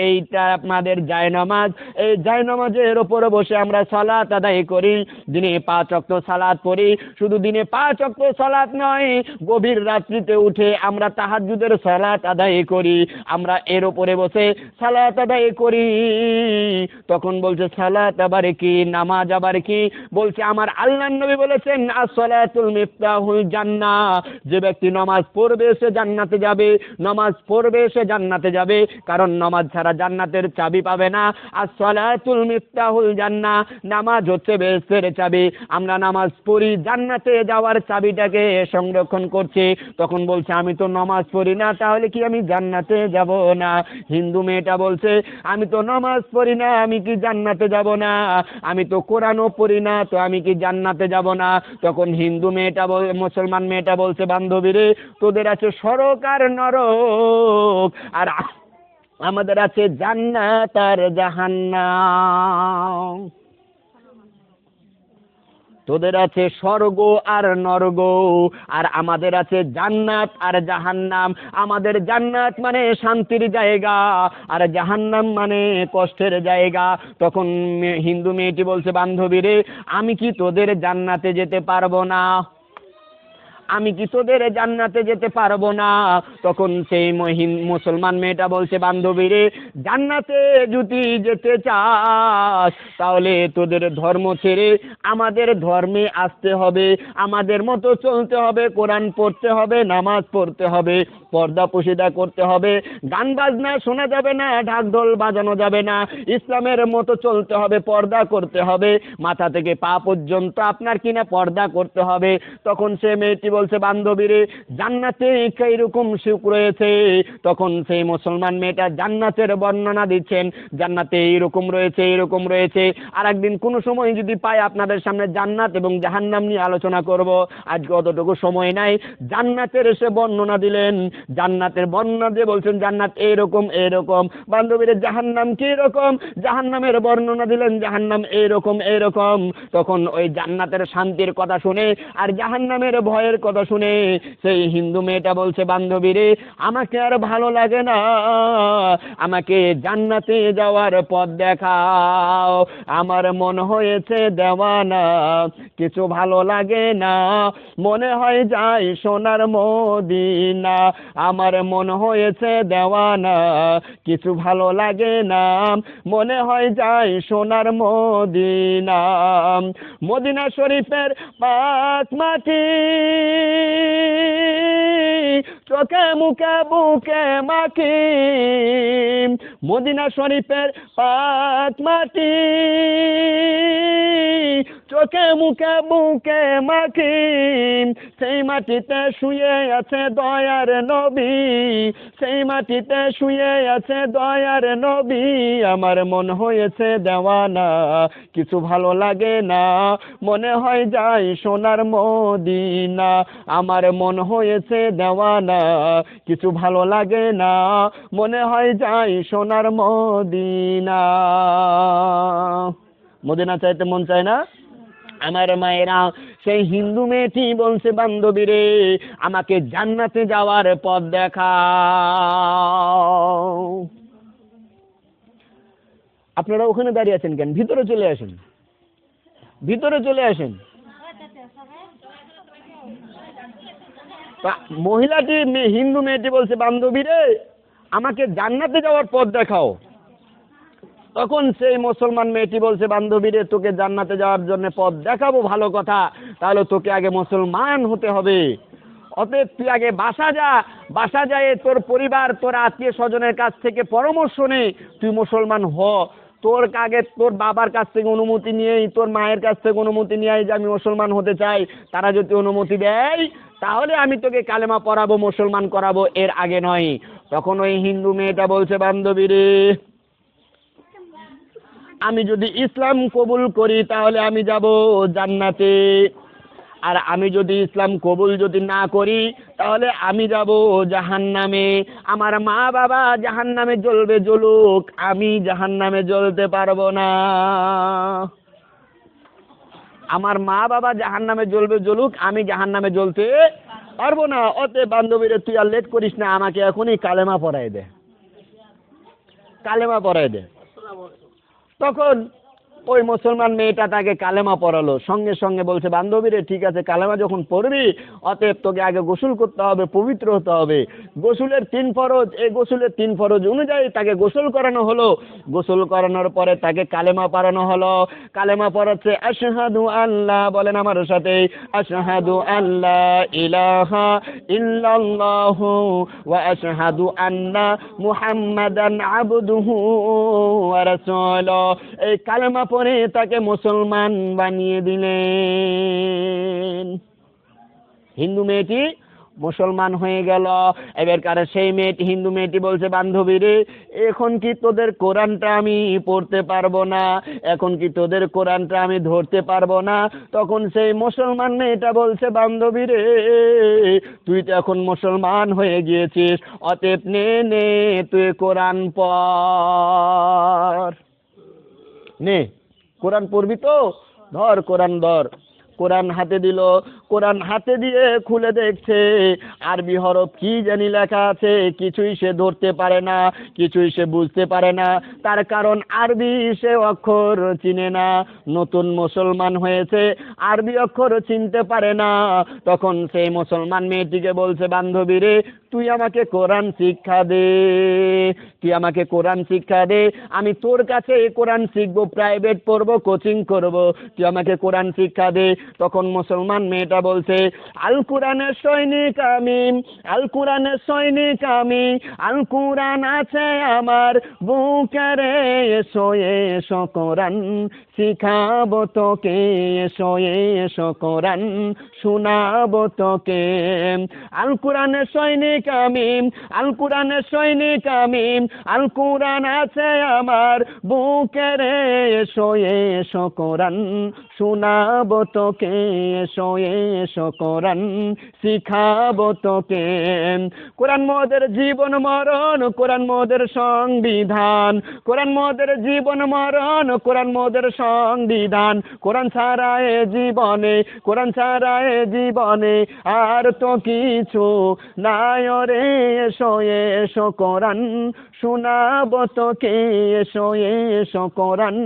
এইটা আপনাদের যায় নামাজ, এই যায় নামাজের ওপরে বসে আমরা সালাত আদায় করি, দিনে 5 ওয়াক্ত সালাত পড়ি। শুধু দিনে 5 ওয়াক্ত সালাত নয়, গভীর রাত্রিতে উঠে আমরা তাহাজ্জুদের সালাত আদায় করি, আমরা এর উপরে বসে সালাত আদায় করি। তখন বলছে, সালাত আবার কি, নামাজ আবার কি? বলছে, আমার আল্লাহর নবী বলেছেন, as-সালাতুল মিফতাহুল জান্নাহ, যে ব্যক্তি নামাজ পড়বে সে জান্নাতে যাবে, নামাজ পড়বে সে জান্নাতে যাবে, কারণ নামাজ ছাড়া জান্নাতের চাবি পাবে না। as-সালাতুল মিফতাহুল জান্নাহ, নামাজ হচ্ছে বেহেশতের চাবি। আমরা নামাজ পড়ি জান্নাতে যাওয়ার চাবিটাকে সংরক্ষণ করছে। তখন বলছে আমি তো নামাজ পড়ি না, তাহলে কি আমি জান্নাতে যাব না? হিন্দু মেয়েটা বলছে আমি তো নামাজ পড়ি না, আমি কি জান্নাতে যাব না? আমি তো কোরআনও পড়ি না, তো আমি কি জান্নাতে যাব না? তখন হিন্দু মেয়েটা মুসলমান মেয়েটা বলছে বান্ধবীরে, তোদের আছে স্বর্গ আর নরক, আর আমাদের আছে জান্নাত আর জাহান্নাম। তোদের আছে স্বর্গ আর নরক, আর আমাদের আছে জান্নাত আর জাহান্নাম। আমাদের জান্নাত মানে শান্তির জায়গা, আর জাহান্নাম মানে কষ্টের জায়গা। তখন হিন্দু মেয়েটি বলছে বান্ধবীরে, আমি কি তোদের জান্নাতে যেতে পারবো না? আমি কি তোদের জান্নাতে যেতে পারবো না? তখন সেই মুসলমান মেয়েটা বলছে বান্ধবীরে, জান্নাতে যদি যেতে চাস তাহলে তোদের ধর্ম ছেড়ে আমাদের ধর্মে আসতে হবে, আমাদের মতো চলতে হবে, কোরআন পড়তে হবে, নামাজ পড়তে হবে, পর্দা পশিদা করতে হবে, গান বাজনা শোনা যাবে না, ঢাক ঢোল বাজানো যাবে না, ইসলামের মতো চলতে হবে, পর্দা করতে হবে, মাথা থেকে পা পর্যন্ত আপনার কিনা পর্দা করতে হবে। তখন সে মেয়েটি বলছে বান্ধবীরে, জান্নাতে এইরকম সুখ রয়েছে। তখন সেই মুসলমান মেয়েটা জান্নাতের বর্ণনা দিচ্ছেন, জান্নাতে এইরকম রয়েছে, এইরকম রয়েছে। আর একদিন কোনো সময় যদি পাই আপনাদের সামনে জান্নাত এবং জাহান্নাম নিয়ে আলোচনা করব, আজকে অতটুকু সময় নাই। জান্নাতের এসে বর্ণনা দিলেন, জান্নাতের বর্ণনা দিয়ে বলছেন জান্নাত এইরকম এইরকম। বান্ধবীরে জাহান্নাম কি রকম? জাহান্নামের বর্ণনা দিলেন, জাহান্নাম এইরকম এইরকম। তখন ওই জান্নাতের শান্তির কথা শুনে আর জাহান্নামের ভয়ের কথা শুনে সেই হিন্দু মেয়েটা বলছে বান্ধবীরে, আমাকে আর ভালো লাগে না, আমাকে জান্নাতে যাওয়ার পথ দেখাও। আমার মন হয়েছে দেওয়ানা, কিছু ভালো লাগে না, মনে হয় যাই সোনার মদিনা। আমার মন হয়েছে দেওয়ানা, কিছু ভালো লাগে না, মনে হয় যাই সোনার মদিনা। মদিনা শরীফের পাক মাটি চোখে মুখে বুকে মাটি, মদিনা শরীফের পাক মাটি চোখে মুখে বুকে মাটি, সেই মাটিতে শুয়ে আছে দয়ার নবী, সেই মাটিতে শুয়ে আছে দয়ার নবী। আমার মন হয়েছে দেওয়ানা, কিছু ভালো লাগে না, মনে হয় যাই সোনার মদিনা। আমার মন হয়েছে দেওয়ানা, কিছু ভালো লাগে না, মনে হয় যাই সোনার মদিনা। মদিনা চাইতে মন চায় না? আমার মায়েরা, সেই হিন্দু মেয়েটি বলছে বান্ধবীরে, আমাকে জান্নাতে যাওয়ার পথ দেখাও। আপনারা ওখানে দাঁড়িয়ে আছেন কেন? ভিতরে চলে আসেন, ভিতরে চলে আসেন। মহিলাটি হিন্দু মেয়েটি বলছে বান্ধবীরে, আমাকে জান্নাতে যাওয়ার পথ দেখাও। তখন সেই মুসলমান মেয়েটি বলছে বান্ধবীরে, তোকে জান্নাতে যাওয়ার জন্য পথ দেখাবো ভালো কথা, তাহলে তোকে আগে মুসলমান হতে হবে। অতএব তুই আগে বাসা যা, বাসা যায় তোর পরিবার তোর আত্মীয় স্বজনের কাছ থেকে পরামর্শ নে, তুই মুসলমান হ। তোর আগে তোর বাবার কাছ থেকে অনুমতি নিয়েই, তোর মায়ের কাছ থেকে অনুমতি নিয়ে যে আমি মুসলমান হতে চাই, তারা যদি অনুমতি দেয় তাহলে আমি তোকে কালেমা পড়াবো, মুসলমান করাবো, এর আগে নয়। তখন ওই হিন্দু মেয়েটা বলছে বান্ধবীরে, আমি যদি ইসলাম কবুল করি তাহলে আমি যাব জান্নাতে, আর আমি যদি ইসলাম কবুল যদি না করি তাহলে আমি যাব জাহান্নামে। আমার মা বাবা জাহান্নামে জ্বলবে, জ্বলুক, আমি জাহান্নামে জ্বলতে পারবো না। আমার মা বাবা জাহান্নামে জ্বলবে, জ্বলুক, আমি জাহান্নামে জ্বলতে পারবো না। অতএব বান্ধবীরে তুই আর লেট করিস না, আমাকে এখনই কালেমা পড়াই দে, কালেমা পড়াই দে। তখন ওই মুসলমান মেয়েটা তাকে কালেমা পড়ালো, সঙ্গে সঙ্গে বলছে বান্ধবীরে, ঠিক আছে কালেমা যখন পড়বি, অতএব তোকে আগে গোসল করতে হবে, পবিত্র হতে হবে। গোসলের 3 ফরজ, এই গোসলের 3 ফরজ অনুযায়ী তাকে গোসল করানো হলো। গোসল করানোর পরে তাকে কালেমা পড়ানো হলো। কালেমা পড়াচ্ছে আশহাদু আল্লাহ, বলেন আমার সাথে, আশহাদু আল্লা ইলাহা ইল্লাল্লাহু ওয়া আশহাদু আন্না মুহাম্মাদান আবদুহু ওয়া রাসূলুহু। এই কালেমা পরে তাকে মুসলমান বানিয়ে দিলেন। হিন্দু মেয়েটি মুসলমান হয়ে গেল। এবারকার সেই মেয়েটি, হিন্দু মেয়েটি বলছে, বান্ধবী রে, এখন কি তোদের কোরআনটা আমি পড়তে পারবো না? এখন কি তোদের কোরআনটা আমি ধরতে পারবো না? তখন সেই মুসলমান মেয়েটা বলছে, বান্ধবী রে, তুই তো এখন মুসলমান হয়ে গিয়েছিস, অতএব নে নে তুই কোরআন পড়, নে কোরআন পড়বি তো, ধর কোরআন ধর। কোরআন হাতে দিল। কোরআন হাতে দিয়ে খুলে দেখছে আরবি হরফ কি জানি লেখা আছে, কিছুই সে ধরতে পারে না, কিছুই সে বুঝতে পারে না। তার কারণ আরবি সে অক্ষর চিনে না, নতুন মুসলমান হয়েছে, আরবি অক্ষর চিনতে পারে না। তখন সেই মুসলমান মেয়েটিকে বলছে, বান্ধবী রে, তুই আমাকে কোরআন শিক্ষা দে, তুই আমাকে কোরআন শিক্ষা দে, আমি তোর কাছে কোরআন শিখবো, প্রাইভেট পড়বো, কোচিং করব, তুই আমাকে কোরআন শিক্ষা দে। তখন মুসলমান মেয়েটা বলছে, আল কোরআনের সৈনিক আমি, আল কোরআনের সৈনিক আমি, আল কোরআন আছে আমার বুকেরে, এসো এসো কোরআন শিখাবো তোকে, এসো এসো কোরআন শোনাবো তোকে। আল কোরআনের সৈনিক আমি, আল কোরআনের সৈনিক আমি, আল কোরআন আছে আমার বুকেরে, এসো এসো কোরআন শোনাবো তোকে, এসো এসো কোরআন শিখাবো তোকে। কোরআন মোদের জীবন মরণ, কোরআন মোদের সংবিধান, কোরআন মোদের জীবন মরণ, কোরআন মোদের সংবিধান। কোরআন ছাড়া এ জীবনে, কোরআন ছাড়া এ জীবনে আর তো কিছু নাই রে, এসো এসো কোরআন শোনাবো তোকে, এসো এসো কোরআন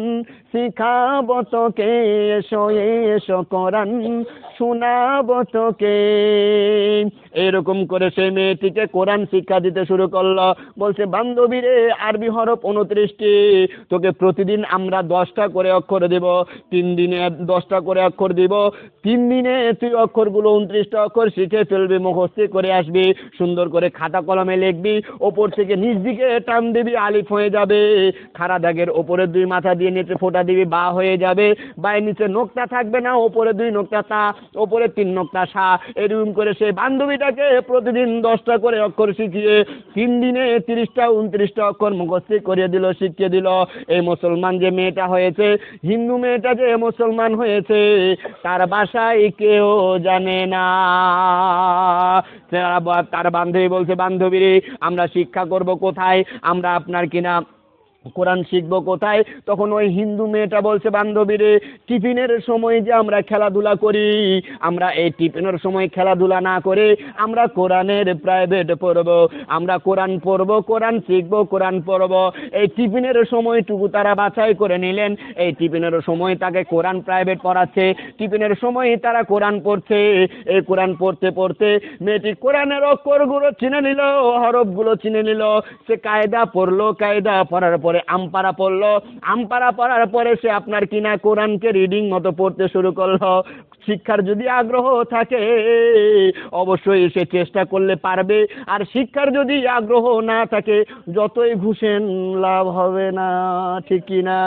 শিখাবো তোকে, এসো এসো কোরআন শোনাবো তোকে। এরকম করে সেই মেয়েটিকে কোরআন শিক্ষা দিতে শুরু করলো। বলছে, বান্ধবী রে, আরবি হরফ 29টি, তোকে প্রতিদিন আমরা 10টা করে অক্ষর দেব, 3 দিনে 10টা করে অক্ষর দিব, 3 দিনে তুই অক্ষরগুলো 29টা অক্ষর শিখে ফেলবি, মুখস্থ করে আসবি, সুন্দর করে খাতা কলমে লিখবি, ওপর থেকে নিচ দিকে টান দিবি, আলিফ হয়ে যাবে, খাড়া দাগের ওপরে 2 মাথা দিয়ে নিচে ফোঁটা দিবি, বা হয়ে যাবে, বাই নিচে নোক্তা থাকবে না, ওপরে 2 নোক্তা তা, ওপরে 3 নোক্তা সা। এরকম করে সে বান্ধবীটাকে প্রতিদিন 10টা করে অক্ষর শিখিয়ে 3 দিনে 30টা 29টা অক্ষর মুখস্থ করিয়ে দিল, শিখিয়ে দিল। এই মুসলমান যে মেয়েটা হয়েছে, হিন্দু মেয়েটা যে মুসলমান হয়েছে, তার বাসায় কেউ জানে না। তার বান্ধবী বলছে, বান্ধবী রে, আমরা শিক্ষা করব কোথায়, আমরা আপনার কিনা কোরআন শিখবো কোথায়? তখন ওই হিন্দু মেয়েটা বলছে, বান্ধবী রে, টিফিনের সময় যে আমরা খেলাধুলা করি, আমরা এই টিফিনের সময় খেলাধুলা না করে আমরা কোরআনের প্রাইভেট পড়বো, আমরা কোরআন পড়বো, কোরআন শিখবো, কোরআন পড়বো। এই টিফিনের সময়টুকু তারা বাছাই করে নিলেন, এই টিফিনের সময় তাকে কোরআন প্রাইভেট পড়াচ্ছে, টিফিনের সময় তারা কোরআন পড়ছে। এই কোরআন পড়তে পড়তে মেয়েটি কোরআনের অক্ষরগুলো চিনে নিল, হরফগুলো চিনে নিল, সে কায়দা পড়লো, কায়দা পড়ার পরে আমপারা পড়লো, আমপারা পড়ার পরে সে আপনার কিনা কোরআনকে রিডিং মতো পড়তে শুরু করলো। শিক্ষার যদি আগ্রহ থাকে অবশ্যই সে চেষ্টা করলে পারবে, আর শিক্ষার যদি আগ্রহ না থাকে যতই ঘুষেন লাভ হবে না, ঠিক কি না?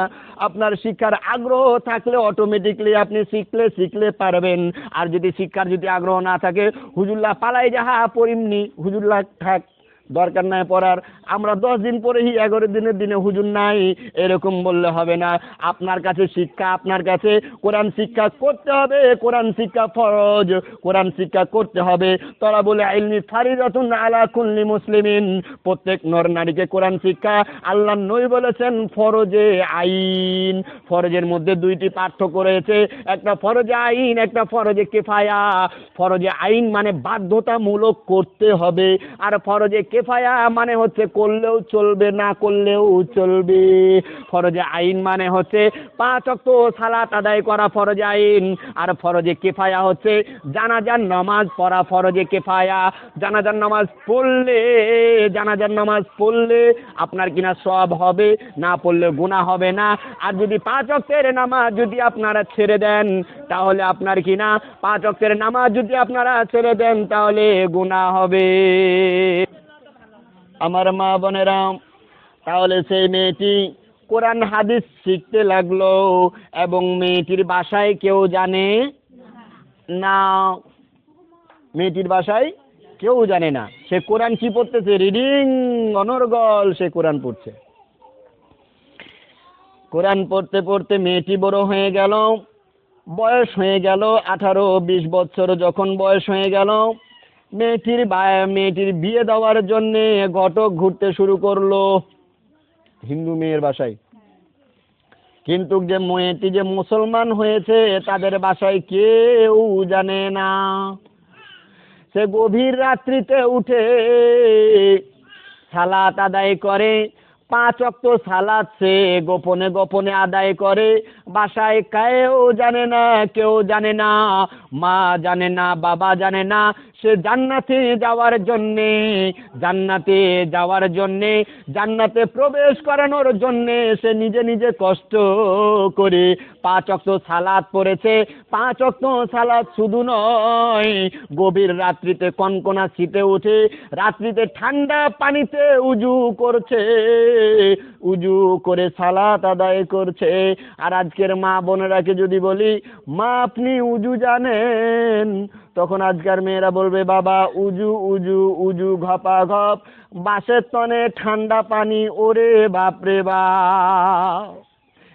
আপনার শিক্ষার আগ্রহ থাকলে অটোমেটিকলি আপনি শিখলে পারবেন। আর যদি শিক্ষার যদি আগ্রহ না থাকে, হুজুল্লাহ পালাই যাহা পড়িমনি, হুজুল্লাহ থাক, দরকার নাই পড়ার, আমরা 10 দিন পরেই 11 দিনের দিনে হুজুর নাই, এরকম বললে হবে না। আপনার কাছে শিক্ষা, আপনার কাছে কোরআন শিক্ষা করতে হবে, কোরআন শিক্ষা ফরজ, কোরআন শিক্ষা করতে হবে। তারা বলে ইলমি ফারিদাতুন আলা কুল্লি মুসলিমিন, প্রত্যেক নর নারীকে কোরআন শিক্ষা আল্লাহর নবী বলেছেন ফরজে আইন। ফরজের মধ্যে 2টি পার্থক্য রয়েছে, একটা ফরজে আইন, একটা ফরজে কিফায়া। ফরজে আইন মানে বাধ্যতামূলক করতে হবে, আর ফরজে কিফায়া মানে হচ্ছে করলেও চলবে, না করলেও চলবে। ফরজে আইন মানে হচ্ছে 5 ওয়াক্ত সালাত আদায় করা ফরজে আইন, আর ফরজে কিফায়া হচ্ছে জানাজার নামাজ পড়া ফরজে কিফায়া। জানাজার নামাজ পড়লে, জানাজার নামাজ পড়লে আপনার কিনা সওয়াব হবে, না পড়লে গুনাহ হবে না। আর যদি 5 ওয়াক্তের নামাজ যদি আপনারা ছেড়ে দেন, তাহলে আপনার কিনা 5 ওয়াক্তের নামাজ যদি আপনারা ছেড়ে দেন তাহলে গুনাহ হবে। আমার মা বোনেরা, তাহলে সেই মেয়েটি কোরআন হাদিস শিখতে লাগলো, এবং মেয়েটির বাসায় কেউ জানে না। মেয়েটির বাসায় কেউ জানে না। সে কোরআন কি পড়তেছে, রিডিং, অনর্গল সে কোরআন পড়ছে। কোরআন পড়তে পড়তে মেয়েটি বড় হয়ে গেল, বয়স হয়ে গেল 18-20 বছর। যখন বয়স হয়ে গেল, মেয়েটির বিয়ে দেওয়ার জন্য ঘটক ঘুরতে শুরু করলো হিন্দু মেয়ের বাসায়। কিন্তু যে মেয়েটি যে মুসলমান হয়েছে তাদের বাসায় কেউ জানে না। সে গভীর রাত্রিতে উঠে সালাত আদায় করে, 5 ওয়াক্ত সালাত সে গোপনে গোপনে আদায় করে। বাসায় কেউ জানে না, কেউ জানে না, মা জানে না, বাবা জানে না। সে জান্নাতে যাওয়ার জন্যে জান্নাতে প্রবেশ করানোর জন্যে সে নিজে নিজে কষ্ট করে 5 ওয়াক্ত সালাত পড়েছে। 5 ওয়াক্ত সালাত শুধু নয়, গভীর রাত্রিতে কনকনা শীতে উঠে রাত্রিতে ঠান্ডা পানিতে উজু করছে, উজু করে সালাত আদায় করছে। আর আজকের মা বোনেরাকে যদি বলি, মা আপনি উজু জানেন, তখন আজকের মেয়েরা বলবে, বাবা উজু উজু উজু ঘপা ঘপ, বাঁশের তনে ঠান্ডা পানি, ওরে বাপরে বাপ,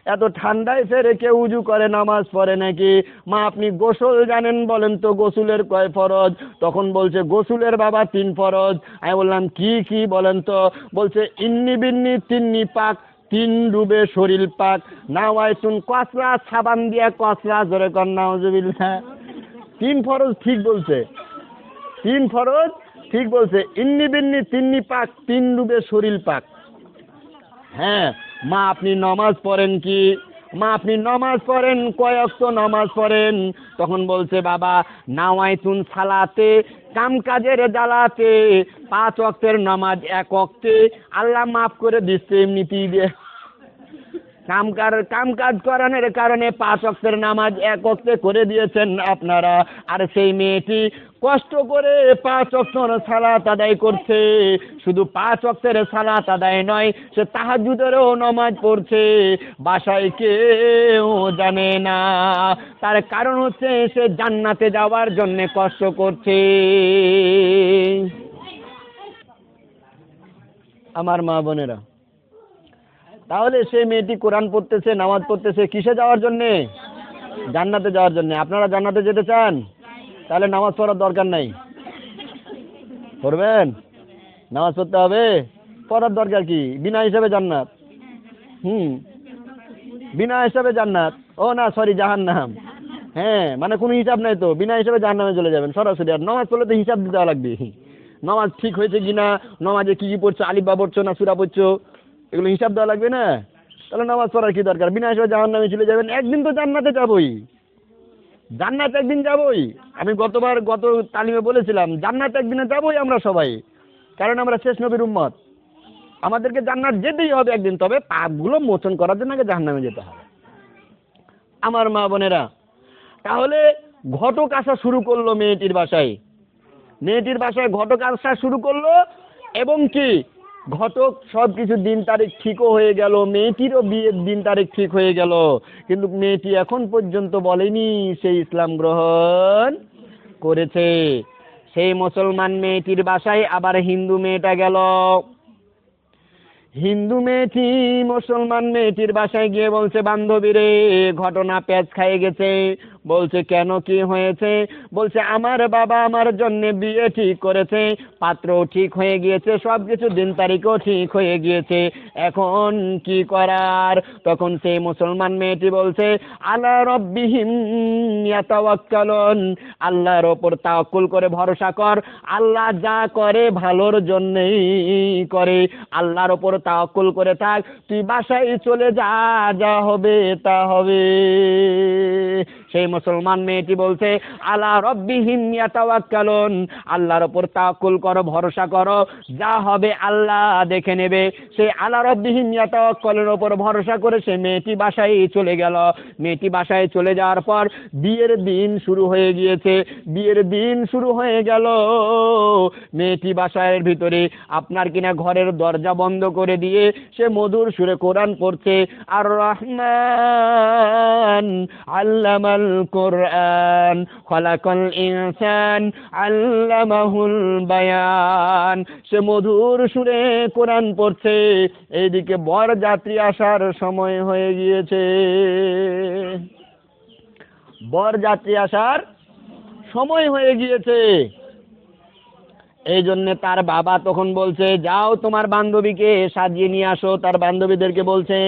এত ঠান্ডায় ফেরে কেউ উজু করে নামাজ পড়ে নাকি? মা আপনি গোসল জানেন, বলেন তো গোসলের কয় ফরজ? তখন বলছে গোসলের বাবা 3 ফরজ। আমি বললাম কি কি বলেন তো? বলছে ইন্নি বিন্নি তিন্নি পাক, 3 ডুবে শরীর পাক, নাওয়াইতুন কসরা, সাবান দিয়া কসরা, জোরে কর নাউজুবিল্লাহ। 3 ফরজ ঠিক বলছে, 3 ফরজ ঠিক বলছে। ইন্নি বিন্নি তিন্নি পাক, 3 ডুবে শরীর পাক। হ্যাঁ, মা আপনি নামাজ পড়েন কি? মা আপনি নামাজ পড়েন, কয় ওয়াক্ত নামাজ পড়েন? তখন বলছে বাবা নাওয়াইতুন সালাতে, কাম কাজের জ্বালাতে 5 ওয়াক্তের নামাজ 1 ওয়াক্তে, আল্লাহ মাফ করে দিচ্ছে এমনিতেই দিয়ে। কাম কাজ করানোর কারণে 5 ওয়াক্তের নামাজ 1 ওয়াক্তে করে দিয়েছেন আপনারা। আর সেই মেয়েটি কষ্ট করে 5 ওয়াক্তের সালাত আদায় করছে। শুধু 5 ওয়াক্তের সালাত আদায় নয়, সে তাহাজ্জুদেরও নামাজ পড়ছে, বাসায় কেউ জানে না। তার কারণ হচ্ছে সে জান্নাতে যাওয়ার জন্য কষ্ট করছে। আমার মা বোনেরা, তাহলে সেই মেয়েটি কোরআন পড়তেছে, নামাজ পড়তেছে কিসে যাওয়ার জন্যে? জান্নাতে যাওয়ার জন্য। আপনারা জান্নাতে যেতে চান? তাহলে নামাজ পড়ার দরকার নাই। পড়বেন? নামাজ পড়তে হবে? পড়ার দরকার কি? বিনা হিসাবে জান্নাত। বিনা হিসাবে জান্নাত। ও না, সরি, জাহান্নাম। হ্যাঁ, মানে কোনো হিসাব নাই তো, বিনা হিসাবে জাহান্নামে চলে যাবেন সরাসরি। আর নামাজ পড়লে তো হিসাব দিতে লাগবে, নামাজ ঠিক হয়েছে কিনা, নামাজে কি কি পড়ছো, আলিফ বা পড়ছো না সূরা পড়ছো, এগুলো হিসাব দেওয়া লাগবে না। তাহলে নামাজ পড়ার কি দরকার? বিনা হিসাবে জাহান্নামে চলে যাবেন। একদিন তো জান্নাতে যাবই, জান্নাতে একদিন যাবই। আমি গত তালিমে বলেছিলাম, জান্নাতে একদিনে যাবই আমরা সবাই, কারণ আমরা শেষ নবীর উম্মত। আমাদেরকে জান্নাত যেতেই হবে একদিন, তবে পাপগুলো মোচন করার জন্য আগে জাহান্নামে যেতে হবে। আমার মা বোনেরা, তাহলে ঘটক আসা শুরু করলো মেয়েটির বাসায়। মেয়েটির বাসায় ঘটক আসা শুরু করলো, এবং কি ঘটক সব কিছু দিন তারিখ ঠিকও হয়ে গেল, মেয়েটিরও বিয়ের দিন তারিখ ঠিক হয়ে গেল। কিন্তু মেয়েটি এখন পর্যন্ত বলেনি সে ইসলাম গ্রহণ করেছে। সেই মুসলমান মেয়েটির বাসায় আবার হিন্দু মেয়েটা গেল। হিন্দু মেয়েটি মুসলমান মেয়েটির বাসায় গিয়ে বলছে, বান্ধবী রে, ঘটনা পেঁচ খাইয়ে গেছে। বলছে কেন, কি হয়েছে? বলছে আমার বাবা আমার জন্য বিয়ে ঠিক করেছে, পাত্রও ঠিক হয়ে গিয়েছে, সব কিছু দিন তারিখও ঠিক হয়ে গিয়েছে, এখন কি করার? তখন সেই মুসলমান মেয়েটি বলছে, আলা রব্বিহিম ইয়াতাওয়াক্কালুন, আল্লাহর ওপর তাওয়াক্কুল করে ভরসা কর, আল্লাহ যা করে ভালোর জন্যই করে, আল্লাহর ওপর তাওয়াক্কুল করে থাক, তুই বাসায় চলে যা, যা হবে তা হবে। সেই মুসলমান মেয়েটি বলছে, আলা রব্বিহিম ইয়াতাওয়াক্কালুন, আল্লাহর ওপর তাওয়াক্কুল করো, ভরসা করো, যা হবে আল্লাহ দেখে নেবে। সেই আলা রব্বিহিম ইয়াতাওয়াক্কালুনের ওপর ভরসা করে সে মেয়েটি বাসায় চলে গেল। মেয়েটি বাসায় চলে যাওয়ার পর বিয়ের দিন শুরু হয়ে গিয়েছে। বিয়ের দিন শুরু হয়ে গেল। মেয়েটি বাসায়ের ভিতরে আপনার কিনা ঘরের দরজা বন্ধ করে দিয়ে সে মধুর সুরে কোরআন পড়ছে, আর রহমান আল্লামা আল কোরআন খলাকাল ইনসান আল্লামাহুল বায়ান। সে মধুর সুরে কোরআন পড়ছে, এইদিকে বরযাত্রী আসার সময় হয়ে গিয়েছে। বরযাত্রী আসার সময় হয়ে গিয়েছে। এই জন্য তার বাবা তখন বলছে, যাও তোমার বান্ধবীকে সাজিয়ে নিয়ে আসো। তার বান্ধবীদেরকে বলছে,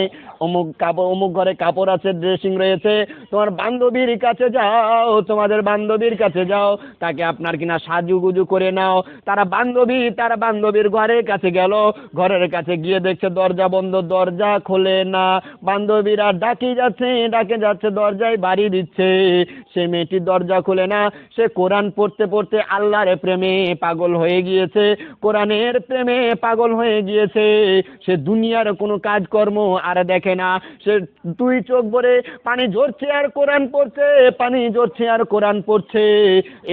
অমুক কাপড়, অমুক ঘরে কাপড় আছে, ড্রেসিং রয়েছে, তোমার বান্ধবীর কাছে যাও, তোমাদের বান্ধবীর কাছে যাও, তাকে আপনার কিনা সাজুগুজু করে নাও। তার বান্ধবীর ঘরের কাছে গেল। ঘরের কাছে গিয়ে দেখছে দরজা বন্ধ, দরজা খোলে না। বান্ধবীরা ডাকে যাচ্ছে, দরজায় বাড়ি দিচ্ছে। সে মেয়েটি দরজা খোলে না। সে কোরআন পড়তে পড়তে আল্লাহর প্রেমে পাগল হয়ে গিয়েছে, কোরআনের প্রেমে পাগল হয়ে গিয়েছে। সে দুনিয়ার কোনো কাজকর্ম আর দেখে না। সে দুই চোখ ভরে পানি ঝরছে আর কোরআন পড়ছে, পানি ঝরছে আর কোরআন পড়ছে।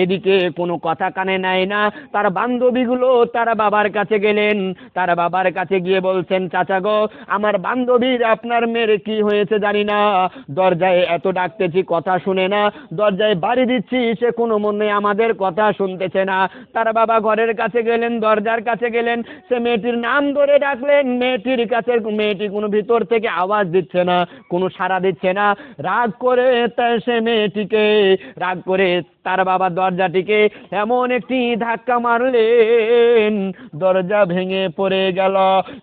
এদিকে কোনো কথা কানে নেয় না। তার বান্ধবীগুলো তার বাবার কাছে গেলেন। তার বাবার কাছে গিয়ে বলছেন, চাচা গো, আমার বান্ধবীর, আপনার মেয়ের কি হয়েছে জানি না, দরজায় এত ডাকতেছি কথা শুনে না, দরজায় বাড়ি দিচ্ছি সে কোনো মনে আমাদের কথা শুনতেছে না। তার বাবা ঘরের কাছে গেলেন, দরজার কাছে গেলেন, সে মেয়েটির নাম ধরে ডাকলেন, মেয়েটি কোনো ভিতর থেকে আওয়াজ দিচ্ছে না, কোনো সাড়া দিচ্ছে না। রাগ করে তার বাবা দরজাটিকে এমন একটি ধাক্কা মারলেন, দরজা ভেঙে পড়ে গেল।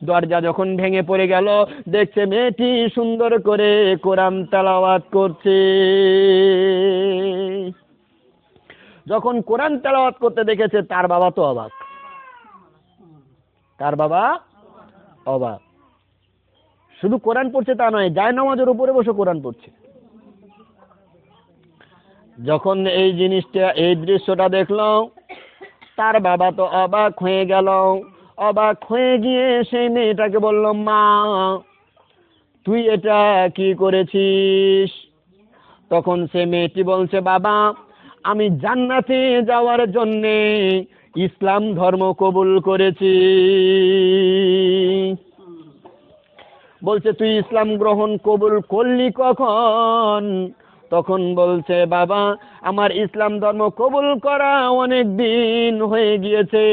দরজা যখন ভেঙে পড়ে গেল, দেখছে মেয়েটি সুন্দর করে কোরআন তেলাওয়াত করছে। যখন কোরআন তেলাওয়াত করতে দেখেছে, তার বাবা তো অবাক। শুধু কোরআন পড়ছে তা নয়, জায়নামাজের উপরে বসে কোরআন পড়ছে। যখন এই দৃশ্যটা দেখলো, তার বাবা তো অবাক হয়ে গেল। অবাক হয়ে গিয়ে সেই মেয়েটাকে বলল, মা, তুই এটা কি করেছিস? তখন সে মেয়েটি বলছে, বাবা, আমি জান্নাতে যাওয়ার জন্যে ইসলাম ধর্ম কবুল করেছি। বলছে, তুই ইসলাম গ্রহণ কবুল করলি কখন? তখন বলছে, বাবা, আমার ইসলাম ধর্ম কবুল করা অনেক দিন হয়ে গিয়েছে।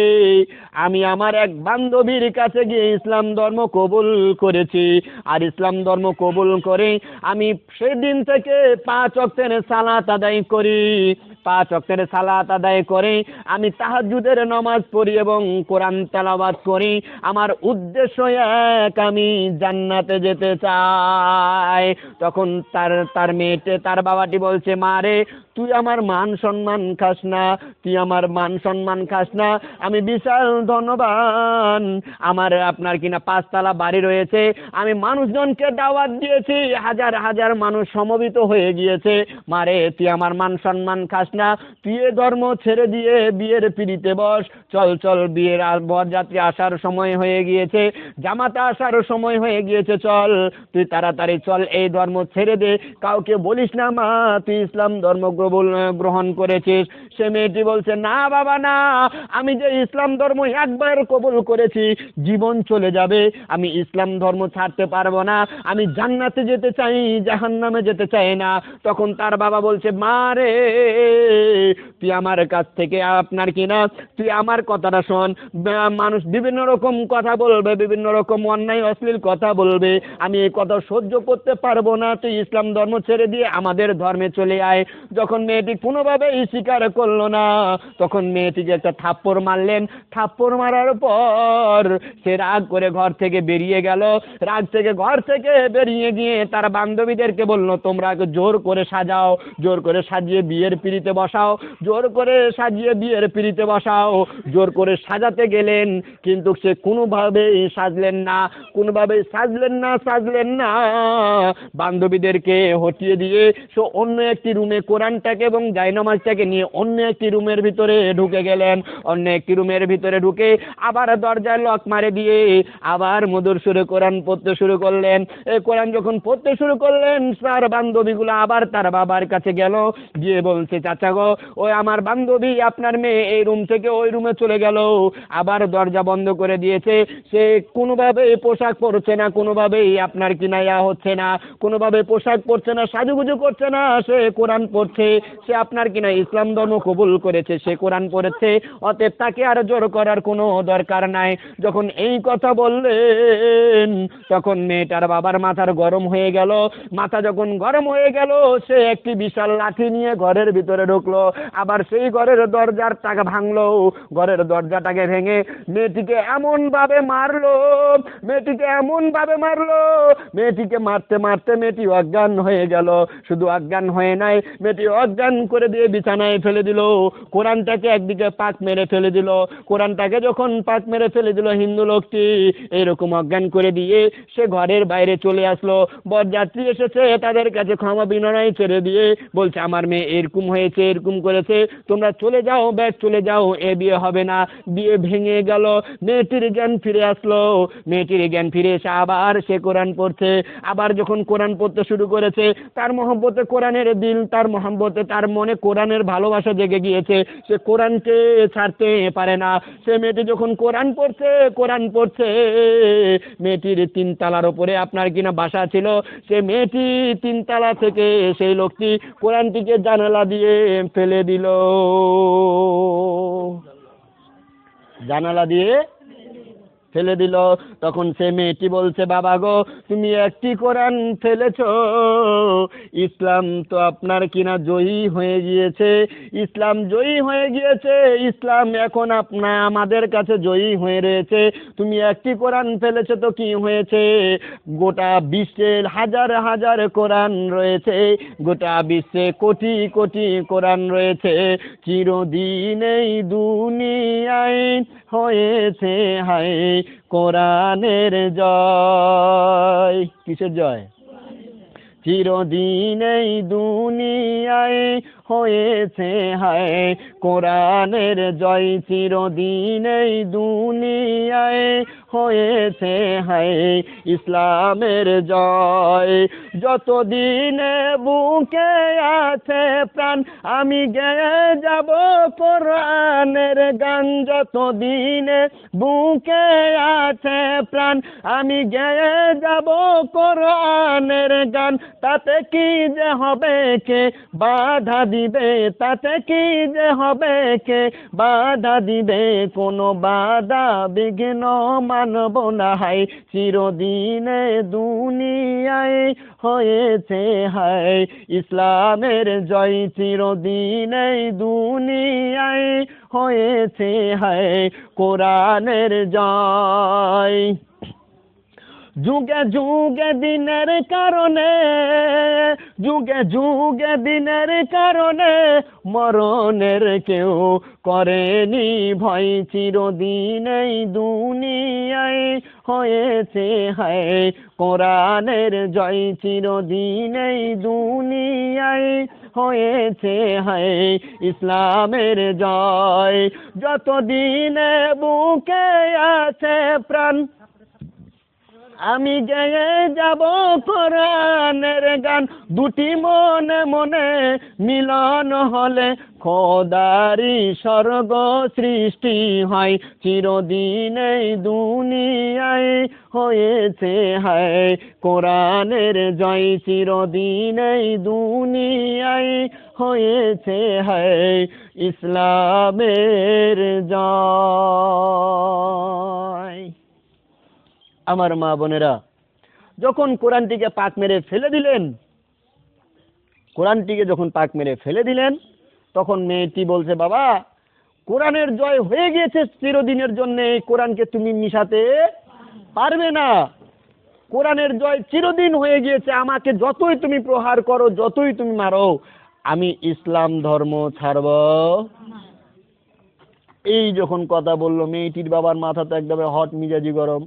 আমি আমার এক বান্ধবীর কাছে গিয়ে ইসলাম ধর্ম কবুল করেছি। আর ইসলাম ধর্ম কবুল করে আমি সেদিন থেকে 5 ওয়াক্তের সালাত আদায় করি। 5 ওয়াক্তের সালাত আদায় করে আমি তাহাজ্জুদের নামাজ পড়ি এবং কোরআন তেলাওয়াত করি। আমার উদ্দেশ্য এক, আমি জান্নাতে যেতে চাই। তখন তার বাবাটি বলছে, মা রে, তুই আমার মান সম্মান খাস না, আমি বিশাল ধনবান, আমার আপনার কিনা 5 তলা বাড়ি রয়েছে, আমি মানুষজনকে দাওয়াত দিয়েছি, হাজার হাজার মানুষ সমবেত হয়ে গিয়েছে। মারে, তুই আমার মান সম্মান খাস না, তুই এ ধর্ম ছেড়ে দিয়ে বিয়ের পিড়িতে বস। চল, বিয়ের বরযাত্রী আসার সময় হয়ে গিয়েছে, জামাতা আসার সময় হয়ে গিয়েছে, চল, তুই তাড়াতাড়ি চল, এই ধর্ম ছেড়ে দে, কাউকে বলিস না মা তুই ইসলাম ধর্ম গ্রহণ করেছিস। সে মেয়েটি বলছে, না বাবা না, আমি যে ইসলাম ধর্ম একবার কবুল করেছি, জীবন চলে যাবে, আমি ইসলাম ধর্ম ছাড়তে পারবো না, আমি জান্নাতে যেতে চাই, জাহান্নামে যেতে চাই না। তখন তার বাবা বলছে, মা রে, তুই আমার কাছ থেকে তুই আমার কথাটা শোন। মানুষ বিভিন্ন রকম কথা বলবে, বিভিন্ন রকম অন্যায় অশ্লীল কথা বলবে, আমি এই কথা সহ্য করতে পারবো না, তুই ইসলাম ধর্ম ছেড়ে দিয়ে আমাদের ধর্মে চলে আয়। যখন মেয়েটি কোনোভাবেই স্বীকার করলো না, তখন মেয়েটিকে একটা থাপ্পড় মারলেন। থাপ্পড় মারার পর সে রাগ করে ঘর থেকে বেরিয়ে গেল। ঘর থেকে বেরিয়ে গিয়ে তার বান্ধবীদেরকে বললো, তোমরা জোর করে সাজাও, জোর করে সাজিয়ে বিয়ের পিড়িতে বসাও, জোর করে সাজাতে গেলেন, কিন্তু সে কোনোভাবেই সাজলেন না। বান্ধবীদেরকে হটিয়ে দিয়ে সে অন্য একটি রুমে কোরআনটাকে এবং জায়নামাজটাকে নিয়ে অন্য একটি রুমের ভিতরে ঢুকে গেলেন। অন্য একটি রুমের ভিতরে ঢুকে আবার দরজায় লক মারে দিয়ে আবার মধুর সুরে কোরআন পড়তে শুরু করলেন। এই কোরআন যখন পড়তে শুরু করলেন, তার বান্ধবীগুলো আবার তার বাবার কাছে গেল, গিয়ে বলছে, চাচা আচ্ছা গো, ওই আমার বান্ধবী আপনার মেয়ে এই রুম থেকে ওই রুমে চলে গেল, আবার দরজা বন্ধ করে দিয়েছে, সে কোনোভাবেই পোশাক পরছে না, কোনোভাবেই আপনার কিনা হচ্ছে না, কোনোভাবে পোশাক পরছে না, সাজুগুজু করছে না, সে কোরআন পড়ছে, সে আপনার কিনা ইসলাম ধর্ম কবুল করেছে, সে কোরআন পড়েছে, অতএব তাকে আর জোর করার কোনো দরকার নাই। যখন এই কথা বললেন তখন মেয়েটার বাবার মাথার গরম হয়ে গেল। মাথা যখন গরম হয়ে গেল, সে একটি বিশাল লাঠি নিয়ে ঘরের ভিতরে ঢুকলো, আবার সেই ঘরের দরজার টাকা ভাঙলো, ঘরের দরজাটাকে ভেঙে মেয়েটিকে এমন ভাবে মারলো, মেয়েটিকে মারতে মারতে মেয়েটি অজ্ঞান হয়ে গেল। শুধু অজ্ঞান হয়ে নাই, মেয়েটি অজ্ঞান করে দিয়ে বিছানায় ফেলে দিল, কোরআনটাকে একদিকে পাক মেরে ফেলে দিল। কোরআনটাকে যখন পাক মেরে ফেলে দিল, হিন্দু লোকটি এরকম অজ্ঞান করে দিয়ে সে ঘরের বাইরে চলে আসলো। বরযাত্রী এসেছে, তাদের কাছে ক্ষমা বিনয় ছেড়ে দিয়ে বলছে, আমার মেয়ে এরকম হয়েছে, এরকম করেছে, তোমরা চলে যাও, ব্যাস চলে যাও, এ বিয়ে হবে না। বিয়ে ভেঙে গেল, মেয়েটির জ্ঞান ফিরে আসলো। মেয়েটির জ্ঞান ফিরে এসে আবার সে কোরআন পড়ছে। আবার যখন কোরআন পড়তে শুরু করেছে, তার মহব্বতে কোরআনের দিল, তার মহব্বতে তার মনে কোরআনের ভালোবাসা জেগে গিয়েছে, সে কোরআনকে ছাড়তে পারে না। সে মেয়েটি যখন কোরআন পড়ছে, মেয়েটির 3 তলার উপরে আপনার কিনা বাসা ছিল, সে মেয়েটি 3 তলা থেকে সেই লোকটি কোরআনটিকে জানালা দিয়ে ফেলে দিল, জানালা দিয়ে ফেলে দিল। তখন সে মেয়েটি বলছে, বাবা গো, তুমি একটি কোরআন ফেলেছ, ইসলাম তো আপনার কিনা জয়ী হয়ে গিয়েছে, ইসলাম জয়ী হয়ে গিয়েছে, ইসলাম এখন আমাদের কাছে জয়ী হয়ে রয়েছে, তুমি একটি কোরআন ফেলেছ তো কি হয়েছে, গোটা বিশ্বে হাজার হাজার কোরআন রয়েছে, গোটা বিশ্বে কোটি কোটি কোরআন রয়েছে, চিরদিন এই দুনিয়ায় হয়েছে হায় কোরআনের জয়। কিসের জয়? চিরদিন এই দুনিয়ায় হয়েছে হায় কোরআনের জয়, চিরদিন এই দুনিয়ায় হয়েছে হায় ইসলামের জয়। যতদিনে বুকে আছে প্রাণ আমি গেয়ে যাব কোরআনের গান, যতদিনে বুকে আছে প্রাণ আমি গেয়ে যাব কোরআনের গান। তাতে কি যে হবে কে বাধা দিবে, তাতে কি যে হবে কে বাধা দিবে, কোনো বাধা বিঘ্ন মানব না হায়, চিরদিনে দুনিয়ায় হয়েছে হায় ইসলামের জয়, চিরদিনে দুনিয়ায় হয়েছে হায় কোরআনের জয়। যুগে যুগে দিনের কারণে, যুগে যুগে দিনের কারণে মরণের কেউ করেনি ভয়, চিরদিনেই দুনিয়ায় হয়েছে হায় কোরআনের জয়, চিরদিনেই দুনিয়ায় হয়েছে হায় ইসলামের জয়। যতদিনে বুকে আছে প্রাণ আমি গেয়ে যাব কোরআনের গান, দুটি মনে মনে মিলন হলে খোদারি স্বর্গ সৃষ্টি হয়, চিরদিনেই দুনিয়ায় হয়েছে হায় কোরআনের জয়, চিরদিনেই দুনিয়ায় হয়েছে হায় ইসলামের জয়। আমার মা বোনেরা, যখন কোরআনটিকে পাক মেরে ফেলে দিলেন, কোরআনটিকে যখন পাক মেরে ফেলে দিলেন, তখন মেয়েটি বলছে, বাবা কোরআনের জয় হয়ে গিয়েছে চিরদিনের জন্য, এই কোরআনকে তুমি মিশাতে পারবে না, কোরআনের জয় চিরদিন হয়ে গিয়েছে, আমাকে যতই তুমি প্রহার করো, যতই তুমি মারো, আমি ইসলাম ধর্ম ছাড়ব। এই যখন কথা বললো, মেয়েটির বাবার মাথা তো একদম হট মিজাজি গরম,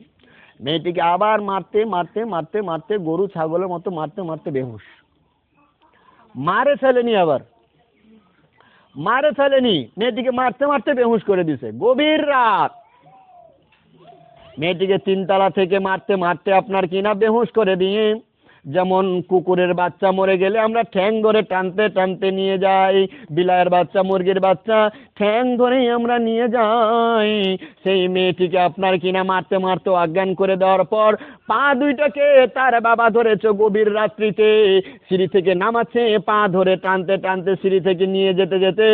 মেয়েটিকে আবার মারতে মারতে মারতে মারতে গরু ছাগলের মতো মারতে মারতে বেহুশ, মারে ফেলেনি, আবার মারে ফেলেনি, মেয়েটিকে মারতে মারতে বেহুশ করে দিছে। গভীর রাত, মেয়েটিকে 3 তলা থেকে মারতে মারতে আপনার কিনা বেহুশ করে দিয়ে যেমন কুকুরের বাচ্চা মরে গেলে আমরা ঠ্যাং ধরে টানতে টানতে নিয়ে যাই, বিলাইয়ের বাচ্চা, মুরগির বাচ্চা ঠ্যাং ধরেই আমরা নিয়ে যাই। সেই মেয়েটিকে আপনার কিনা মারতে মারতে অজ্ঞান করে দেওয়ার পর পা দুইটাকে তার বাবা ধরেছে গভীর রাত্রিতে, সিঁড়ি থেকে নামাচ্ছে, পা ধরে টানতে টানতে সিঁড়ি থেকে নিয়ে যেতে যেতে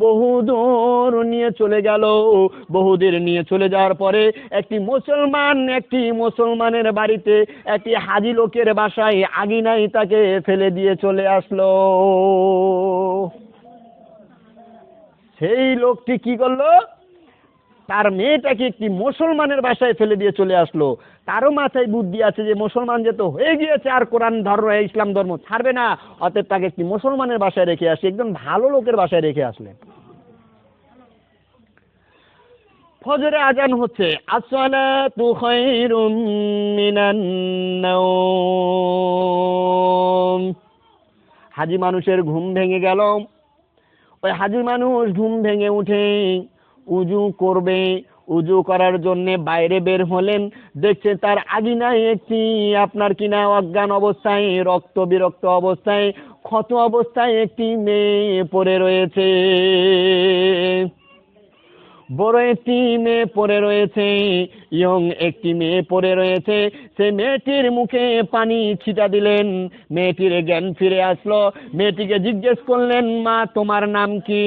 বহুদূর নিয়ে চলে গেল। বহুদূর নিয়ে চলে যাওয়ার পরে একটি মুসলমানের বাড়িতে একটি হাজি লোকের বাসায় আঙিনায় তাকে ফেলে দিয়ে চলে আসলো। সেই লোকটি কি করলো, তার মেয়েটাকে একটি মুসলমানের বাসায় ফেলে দিয়ে চলে আসলো। তারও মাথায় বুদ্ধি আছে যে মুসলমান যেহেতু হয়ে গিয়েছে আর কোরআন ধর্ম ইসলাম ধর্ম ছাড়বে না, অতএব তাকে একটি মুসলমানের বাসায় রেখে আসে, একজন ভালো লোকের বাসায় রেখে আসলেন। ফজরে আজান হচ্ছে, আসসালাতু খায়রুম মিনান নাওম। হাজি মানুষের ঘুম ভেঙে গেল। ওই হাজি মানুষ ঘুম ভেঙে উঠে উজু করবে, উজু করার জন্য বাইরে বের হলেন। দেখছে তার আগিনায় একটি আপনার কিনা অজ্ঞান অবস্থায়, রক্ত বিরক্ত অবস্থায়, ক্ষত অবস্থায় একটি মেয়ে পড়ে রয়েছে। বড় একটি মেয়ে পড়ে রয়েছে, ইয়ং একটি মেয়ে পড়ে রয়েছে। সেই মেয়েটির মুখে পানি ছিটা দিলেন, মেয়েটির জ্ঞান ফিরে আসলো। মেয়েটিকে জিজ্ঞেস করলেন, মা তোমার নাম কি?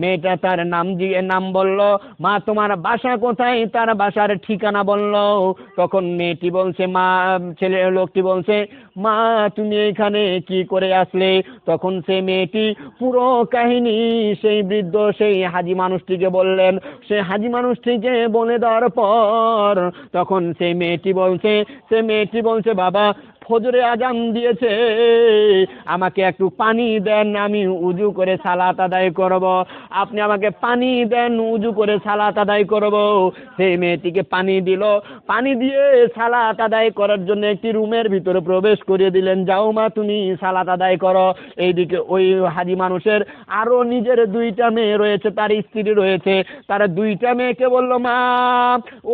মেয়েটা তার নাম বলল। মা তোমার বাসা কোথায়? তার বাসার ঠিকানা বলল। তখন মেয়েটি বলছে, লোকটি বলছে, মা তুমি এখানে কি করে আসলে? তখন সেই মেয়েটি পুরো কাহিনী সেই বৃদ্ধ সেই হাজি মানুষটিকে বললেন। সে হাজি মানুষটিকে বলে দেওয়ার পর তখন সেই মেয়েটি বলছে বাবা ফজরে আজান দিয়েছে, আমাকে একটু পানি দেন, আমি উজু করে সালাত আদায় করব। আপনি আমাকে পানি দেন, উজু করে সালাত আদায় করব। সেই মেয়েটিকে পানি দিল, পানি দিয়ে সালাত আদায় করার জন্য একটি রুমের ভিতরে প্রবেশ করিয়ে দিলেন। যাও মা তুমি সালাত আদায় করো। এইদিকে ওই হাজি মানুষের আরো নিজের দুইটা মেয়ে রয়েছে, তার স্ত্রী রয়েছে। তারা দুইটা মেয়েকে বলল, মা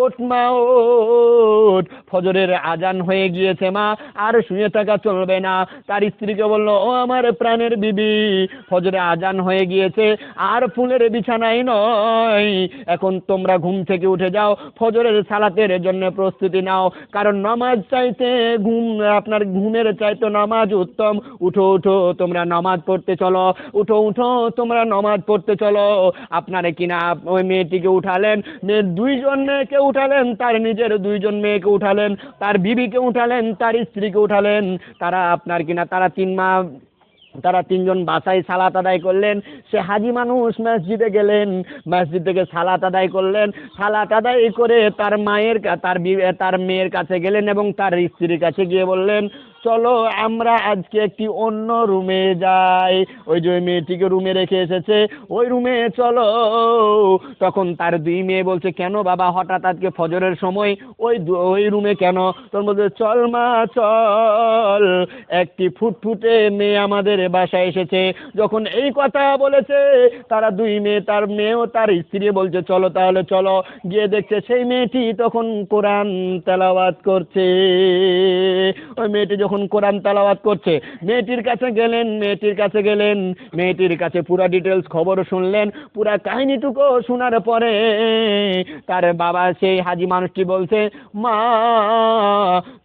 ওঠ, মা ওঠ, ফজরের আজান হয়ে গিয়েছে মা, আর শুয়ে থাকা চলবে না। তার স্ত্রীকে বলল, ও আমার প্রাণের বিবি, ফজরে আজান হয়ে গিয়েছে, আর ফুলের বিছানায় নয়, এখন তোমরা ঘুম থেকে উঠে যাও, ফজরের সালাতের জন্য প্রস্তুতি নাও, কারণ নামাজ চাইতে আপনার ঘুমের চাইতে নামাজ উত্তম। উঠো উঠো তোমরা নামাজ পড়তে চলো, উঠো উঠো তোমরা নামাজ পড়তে চলো। আপনারা কিনা ওই মেয়েটিকে উঠালেন, মেয়ের দুইজন মেয়েকে উঠালেন, তার নিজের দুইজন মেয়েকে উঠালেন, তার বিবিকে উঠালেন, তার স্ত্রীকে উঠালেন। তারা আপনার কিনা তারা তিনজন বাসায় সালাত আদায় করলেন। সে হাজি মানুষ মসজিদে গেলেন, মসজিদ থেকে সালাত আদায় করলেন। সালাত আদায় করে তার মেয়ের কাছে গেলেন এবং তার স্ত্রীর কাছে গিয়ে বললেন, চলো আমরা আজকে একটি অন্য রুমে যাই। ওই যে মেয়েটিকে রুমে রেখে এসেছে ওই রুমে চলো। তখন তার দুই মেয়ে বলছে, কেন বাবা হঠাৎ আজকে ফজরের সময় ওই রুমে কেন? তখন বলছে, চল মা চল, একটি ফুটফুটে মেয়ে আমাদের বাসায় এসেছে। যখন এই কথা বলেছে তারা দুই মেয়ে, তার মেয়েও তার স্ত্রী বলছে, চলো তাহলে চলো। গিয়ে দেখছে সেই মেয়েটি তখন কোরআন তেলাওয়াত করছে। ওই মেয়েটি যখন কোরআন তেলাওয়াত করছে, মেয়েটির কাছে গেলেন, মেয়েটির কাছে পুরা ডিটেলস খবর শুনলেন। পুরা কাহিনীটুকু শোনার পরে তার বাবা সেই হাজি মানুষটি বলছে, মা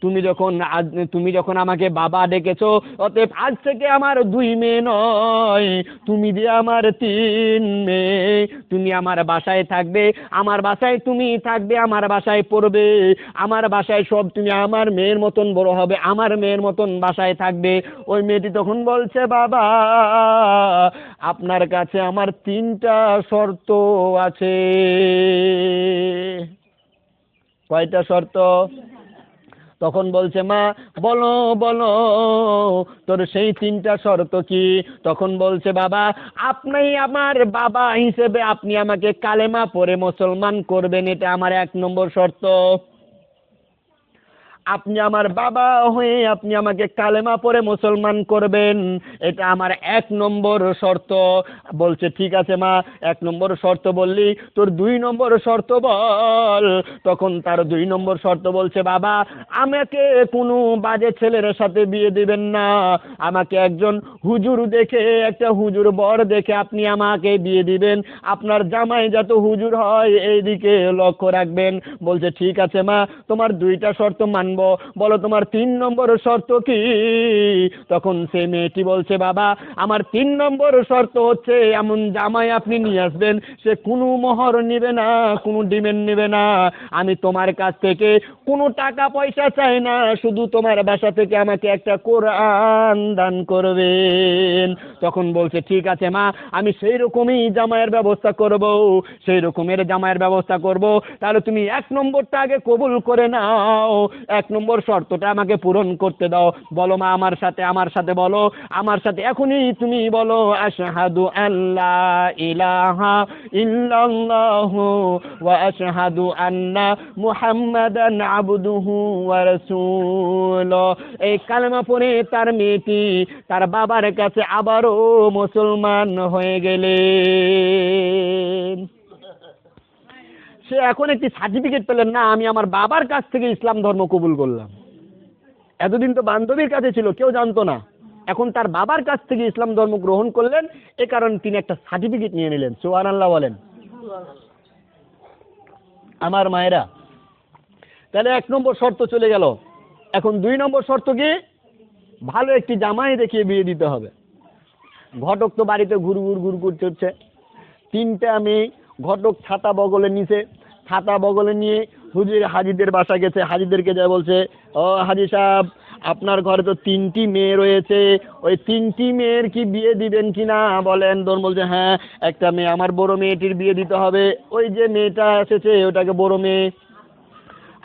তুমি যখন আমাকে বাবা ডেকেছো, অতএব আজ থেকে আমার দুই মেয়ে নয়, তুমি যে আমার তিন মেয়ে। তুমি আমার বাসায় থাকবে, আমার বাসায় তুমি থাকবে, আমার বাসায় পড়বে, আমার বাসায় সব তুমি আমার মেয়ের মতন বড় হবে, আমার মেয়ের মতন বাসায় থাকবে। ওই মেয়েটি তখন বলছে, বাবা আপনার কাছে আমার তিনটা শর্ত আছে। কয়টা শর্ত? তখন বলছে, মা বলো বলো তোর সেই তিনটা শর্ত কি? তখন বলছে, বাবা আপনি আমার বাবা হিসেবে আপনি আমাকে কালেমা পড়ে মুসলমান করবেন, এটা আমার 1 নম্বর শর্ত। আপনি আমার বাবা হয়ে আপনি আমাকে কালেমা পড়ে মুসলমান করবেন, এটা আমার 1 নম্বর শর্ত। বলছে ঠিক আছে মা, 1 নম্বর শর্ত বললি, তোর 2 নম্বর শর্ত বল। তখন তার 2 নম্বর শর্ত বলছে, বাবা আমাকে কোনো বাজে ছেলের সাথে বিয়ে দিবেন না, আমাকে একজন হুজুর দেখে, একটা হুজুর বর দেখে আপনি আমাকে বিয়ে দিবেন, আপনার জামাই যত হুজুর হয় এই দিকে লক্ষ্য রাখবেন। বলছে ঠিক আছে মা, তোমার 2টা শর্ত মানবো, বলো তোমার 3 নম্বর শর্ত কি? তখন সে মেয়েটি বলছে, বাবা আমার 3 নম্বর শর্ত হচ্ছে এমন জামাই আপনি নিয়ে আসবেন, সে কোনো মোহর নেবে না, কোনো ডিমেন্ড নেবে না, আমি তোমার কাছ থেকে কোনো টাকা পয়সা চাই না, শুধু তোমার বাসা থেকে আমাকে একটা কোরআন দান করবেন। তখন বলছে ঠিক আছে মা, আমি সেই রকমই জামাইয়ের ব্যবস্থা করব, সেই রকমের জামাইয়ের ব্যবস্থা করব। তাহলে তুমি 1 নম্বরটা আগে কবুল করে নাও, 1 নম্বর শর্তটা আমাকে পূরণ করতে দাও। বলো মা আমার সাথে বলো, আমার সাথে এখনই তুমি বলো, আশহাদু আল্লা ইলাহা ইল্লাল্লাহু ওয়া আশহাদু আন্না মুহাম্মাদান আবদুহু ওয়া রাসূলুহু। এই কালেমা পড়ে তার মেয়েটি তার বাবার কাছে আবারও মুসলমান হয়ে গেলেন। সে এখন একটি সার্টিফিকেট পেলেন, না আমি আমার বাবার কাছ থেকে ইসলাম ধর্ম কবুল করলাম। এতদিন তো বান্ধবীর কাছে ছিল, কেউ জানতো না, এখন তার বাবার কাছ থেকে ইসলাম ধর্ম গ্রহণ করলেন, এ কারণে তিনি একটা সার্টিফিকেট নিয়ে নিলেন। সুবহানাল্লাহ বলেন। আমার মায়েরা, তাহলে 1 নম্বর শর্ত চলে গেল। এখন 2 নম্বর শর্ত কি? ভালো একটি জামাই দেখিয়ে বিয়ে দিতে হবে। ঘটক তো বাড়িতে ঘুর চড়ছে, 3টা মেয়ে, ঘটক ছাতা বগলে নিছে, ছাতা বগলে নিয়ে হুজুর হাজিদের বাসা গেছে, হাজিদেরকে যা বলছে, ও হাজি সাহেব আপনার ঘরে তো 3টি মেয়ে রয়েছে, ওই 3টি মেয়ের কি বিয়ে দিবেন কিনা বলেন। দোন বলছে হ্যাঁ, একটা মেয়ে আমার বড় মেয়েটির বিয়ে দিতে হবে, ওই যে মেয়েটা এসেছে ওটাকে বড় মেয়ে,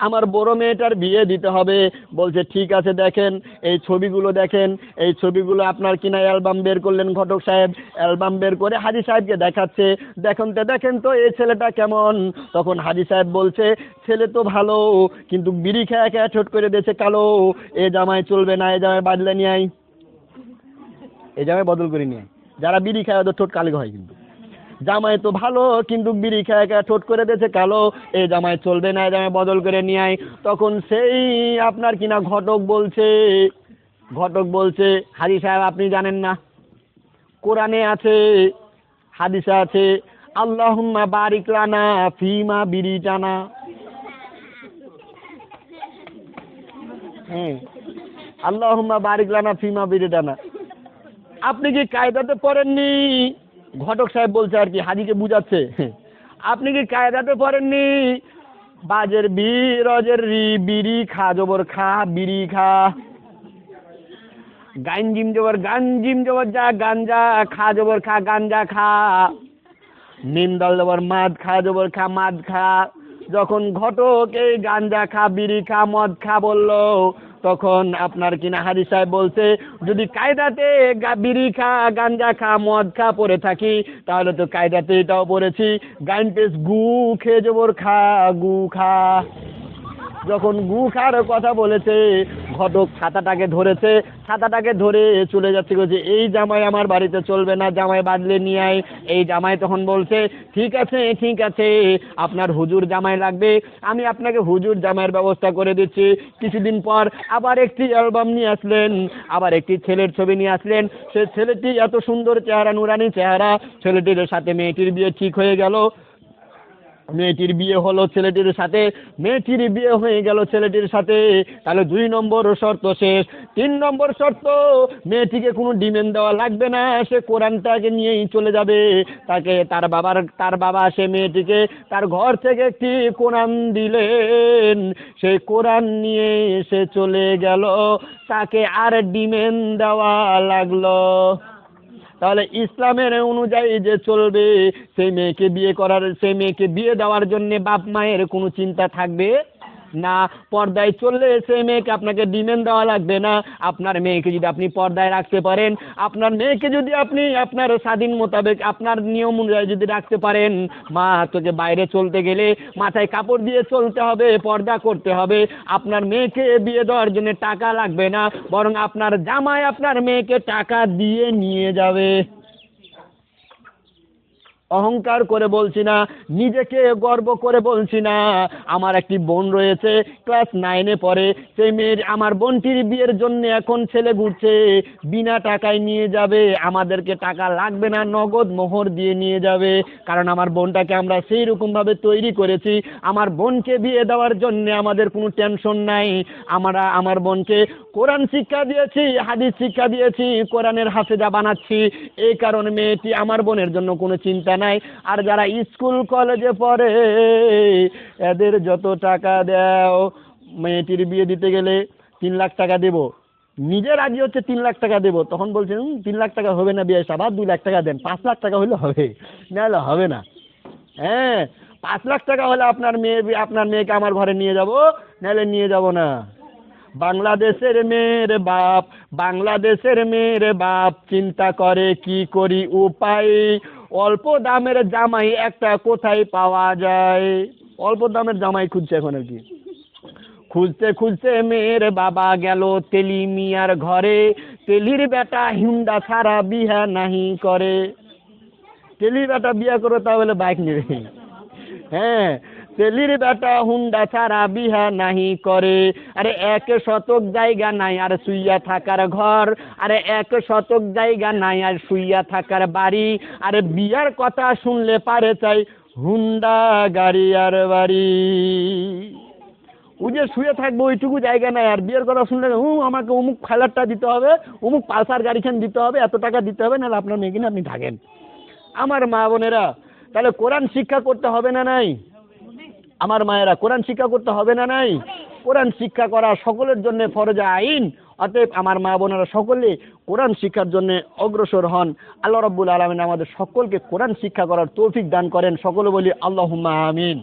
আমার বড় মেয়েটার বিয়ে দিতে হবে। বলছে ঠিক আছে, দেখেন এই ছবিগুলো, দেখেন এই ছবিগুলো আপনার কিনা অ্যালবাম বের করলেন ঘটক সাহেব, অ্যালবাম বের করে হাজি সাহেবকে দেখাচ্ছে, দেখেন তো এই ছেলেটা কেমন। তখন হাজি সাহেব বলছে ছেলে তো ভালো, কিন্তু বিড়ি খেয়ে খেয়ে ঠোঁট করে দিয়েছে কালো, এ জামাই চলবে না, এ জামাই বাদলে নিয়ে আয়, এ জামাই বদল করে নিয়ে আয়। যারা বিড়ি খায় ওদের ঠোঁট কালো হয়, কিন্তু জামাই তো ভালো কিন্তু বিড়ি খেয়ে খেয়ে ঠোঁট করে দিয়েছে কালো, এই জামাই চলবে না, এই জামাই বদল করে নিয়ে আয়। তখন সেই আপনার কিনা ঘটক বলছে হাজি সাহেব আপনি জানেন না, কোরআনে আছে, হাদিসে আছে, আল্লাহুম্মা বারিক লানা ফিমা বিরিটানা। আল্লাহুম্মা বারিক লানা ফিমা বিরিটানা। আপনি কি কায়দাতে পড়েননি? ঘটক সাহেব বলছে আর কি, হাজিকে বুঝাচ্ছে, আপনি কি কায়দাতে পড়েননি? বাজের বি রজের রি, বিড়ি খা জবর খা, বিড়ি খা, গাঞ্জিম জবর গাঞ্জিম জবর যা, গাঞ্জা খা জবর খা, গাঞ্জা খা, মিম দাল জবর মাদ খা জবর খা, মাদ খা। যখন ঘটক এই গাঞ্জা খা, বিড়ি খা, মদ খা বললো, তখন আপনার কিনা হাজি সাহেব বলছে যদি কায়দাতে বিড়ি খা, গাঞ্জা খা, মদ খা পড়ে থাকি, তাহলে তো কায়দাতে এটাও পড়েছি, গাইন পেস গু খেয়ে জবর খা, গু খা। যখন গু খাওয়ার কথা বলেছে, ঘটক ছাতাটাকে ধরে চলে যাচ্ছে, বলছে এই জামাই আমার বাড়িতে চলবে না, জামাই বাদলে নিয়ে আয়। এই জামাই তখন বলছে ঠিক আছে আপনার হুজুর জামাই লাগবে, আমি আপনাকে হুজুর জামাইয়ের ব্যবস্থা করে দিচ্ছি। কিছুদিন পর আবার একটি অ্যালবাম নিয়ে আসলেন, আবার একটি ছেলের ছবি নিয়ে আসলেন, সে ছেলেটি এত সুন্দর চেহারা, নুরানি চেহারা, ছেলেটির সাথে মেয়েটির বিয়ে ঠিক হয়ে গেল। মেয়েটির বিয়ে হলো ছেলেটির সাথে, মেয়েটির বিয়ে হয়ে গেল ছেলেটির সাথে। তাহলে 2 নম্বর শর্ত শেষ। 3 নম্বর শর্ত, মেয়েটিকে কোনো ডিমেন্ড দেওয়া লাগবে না, সে কোরআনটাকে নিয়েই চলে যাবে। তার বাবা সে মেয়েটিকে তার ঘর থেকে একটি কোরআন দিলেন, সেই কোরআন নিয়ে সে চলে গেল, তাকে আর ডিমেন্ড দেওয়া লাগলো। তাহলে ইসলামের অনুযায়ী যে চলবে, সেই মেয়েকে বিয়ে দেওয়ার জন্য বাপ মায়ের কোনো চিন্তা থাকবে না, পর্দায় চললে সেই মেয়েকে আপনাকে ডিমেন্ড দেওয়া লাগবে না। আপনার মেয়েকে যদি আপনি পর্দায় রাখতে পারেন, আপনার মেয়েকে যদি আপনি আপনার স্বাধীন মোতাবেক আপনার নিয়ম অনুযায়ী যদি রাখতে পারেন, মা তোকে বাইরে চলতে গেলে মাথায় কাপড় দিয়ে চলতে হবে, পর্দা করতে হবে, আপনার মেয়েকে বিয়ে দেওয়ার জন্য টাকা লাগবে না, বরং আপনার জামাই আপনার মেয়েকে টাকা দিয়ে নিয়ে যাবে। অহংকার করে বলছি না, নিজেকে গর্ব করে বলছি না। আমার একটি বোন রয়েছে, ক্লাস 9-এ পড়ে। সেই মেয়ের, আমার বোনটির বিয়ের জন্য এখন ছেলে ঘুরছে, বিনা টাকায় নিয়ে যাবে, আমাদেরকে টাকা লাগবে না, নগদ মোহর দিয়ে নিয়ে যাবে। কারণ আমার বোনটাকে আমরা সেই রকমভাবে তৈরি করেছি, আমার বোনকে বিয়ে দেওয়ার জন্য আমাদের কোনো টেনশন নাই। আমরা আমার বোনকে কোরআন শিক্ষা দিয়েছি, হাদিস শিক্ষা দিয়েছি, কোরআনের হাফেজা বানাচ্ছি। এই কারণে মেয়েটি, আমার বোনের জন্য কোনো চিন্তা নাই। আর যারা স্কুল কলেজে পড়ে, এদের যত টাকা দাও, মেয়েটির বিয়ে দিতে গেলে 3 লাখ টাকা দেবো, নিজে রাজি হচ্ছে 3 লাখ টাকা দেবো, তখন বলছেন 3 লাখ টাকা হবে না বিয়ে সাহেব, 2 লাখ টাকা দেন, 5 লাখ টাকা হলে হবে, নাহলে হবে না। হ্যাঁ, 5 লাখ টাকা হলে আপনার মেয়েকে আমার ঘরে নিয়ে যাব, নাহলে নিয়ে যাব না। বাংলাদেশের মেয়ের বাপ, বাংলাদেশের মেয়ের বাপ চিন্তা করে কি করি উপায়, অল্প দামের জামাই একটা কোথায় পাওয়া যায়। অল্প দামের জামাই খুঁজছে এখন আর কি। খুঁজতে খুঁজতে মেয়ের বাবা গেল তেলি মিয়ার ঘরে, তেলির বেটা হিন্দা ছাড়া বিহা নাহি করে। তেলির বেটা বিয়া করে তাহলে বাইক নেবে। হ্যাঁ, তেলির বেটা হুন্ডা ছাড়া বিহা নাহি করে। আরে 1 শতক জায়গা নাই আর শুইয়া থাকার ঘর, আরে 1 শতক জায়গা নাই আর শুইয়া থাকার বাড়ি, আরে বিয়ার কথা শুনলে পারে চাই হুন্ডা গাড়ি আর বাড়ি। ওই যে শুয়ে থাকবো ওইটুকু জায়গা নাই, আর বিয়ের কথা শুনলে আমাকে অমুক খালারটা দিতে হবে, অমুক পালসার গাড়িখান দিতে হবে, এত টাকা দিতে হবে, নাহলে আপনার মেয়ে কিনে আপনি থাকেন। আমার মা বোনেরা, তাহলে কোরআন শিক্ষা করতে হবে না নাই? আমার মায়েরা, কোরআন শিক্ষা করতে হবে না নাই? কোরআন শিক্ষা করা সকলের জন্য ফরজে আইন। অতএব আমার মা বোনেরা সকলে কোরআন শিক্ষার জন্য অগ্রসর হন। আল্লাহ রাব্বুল আলামিন আমাদের সকলকে কোরআন শিক্ষা করার তৌফিক দান করেন। সকলে বলি আল্লাহুম্মা আমিন।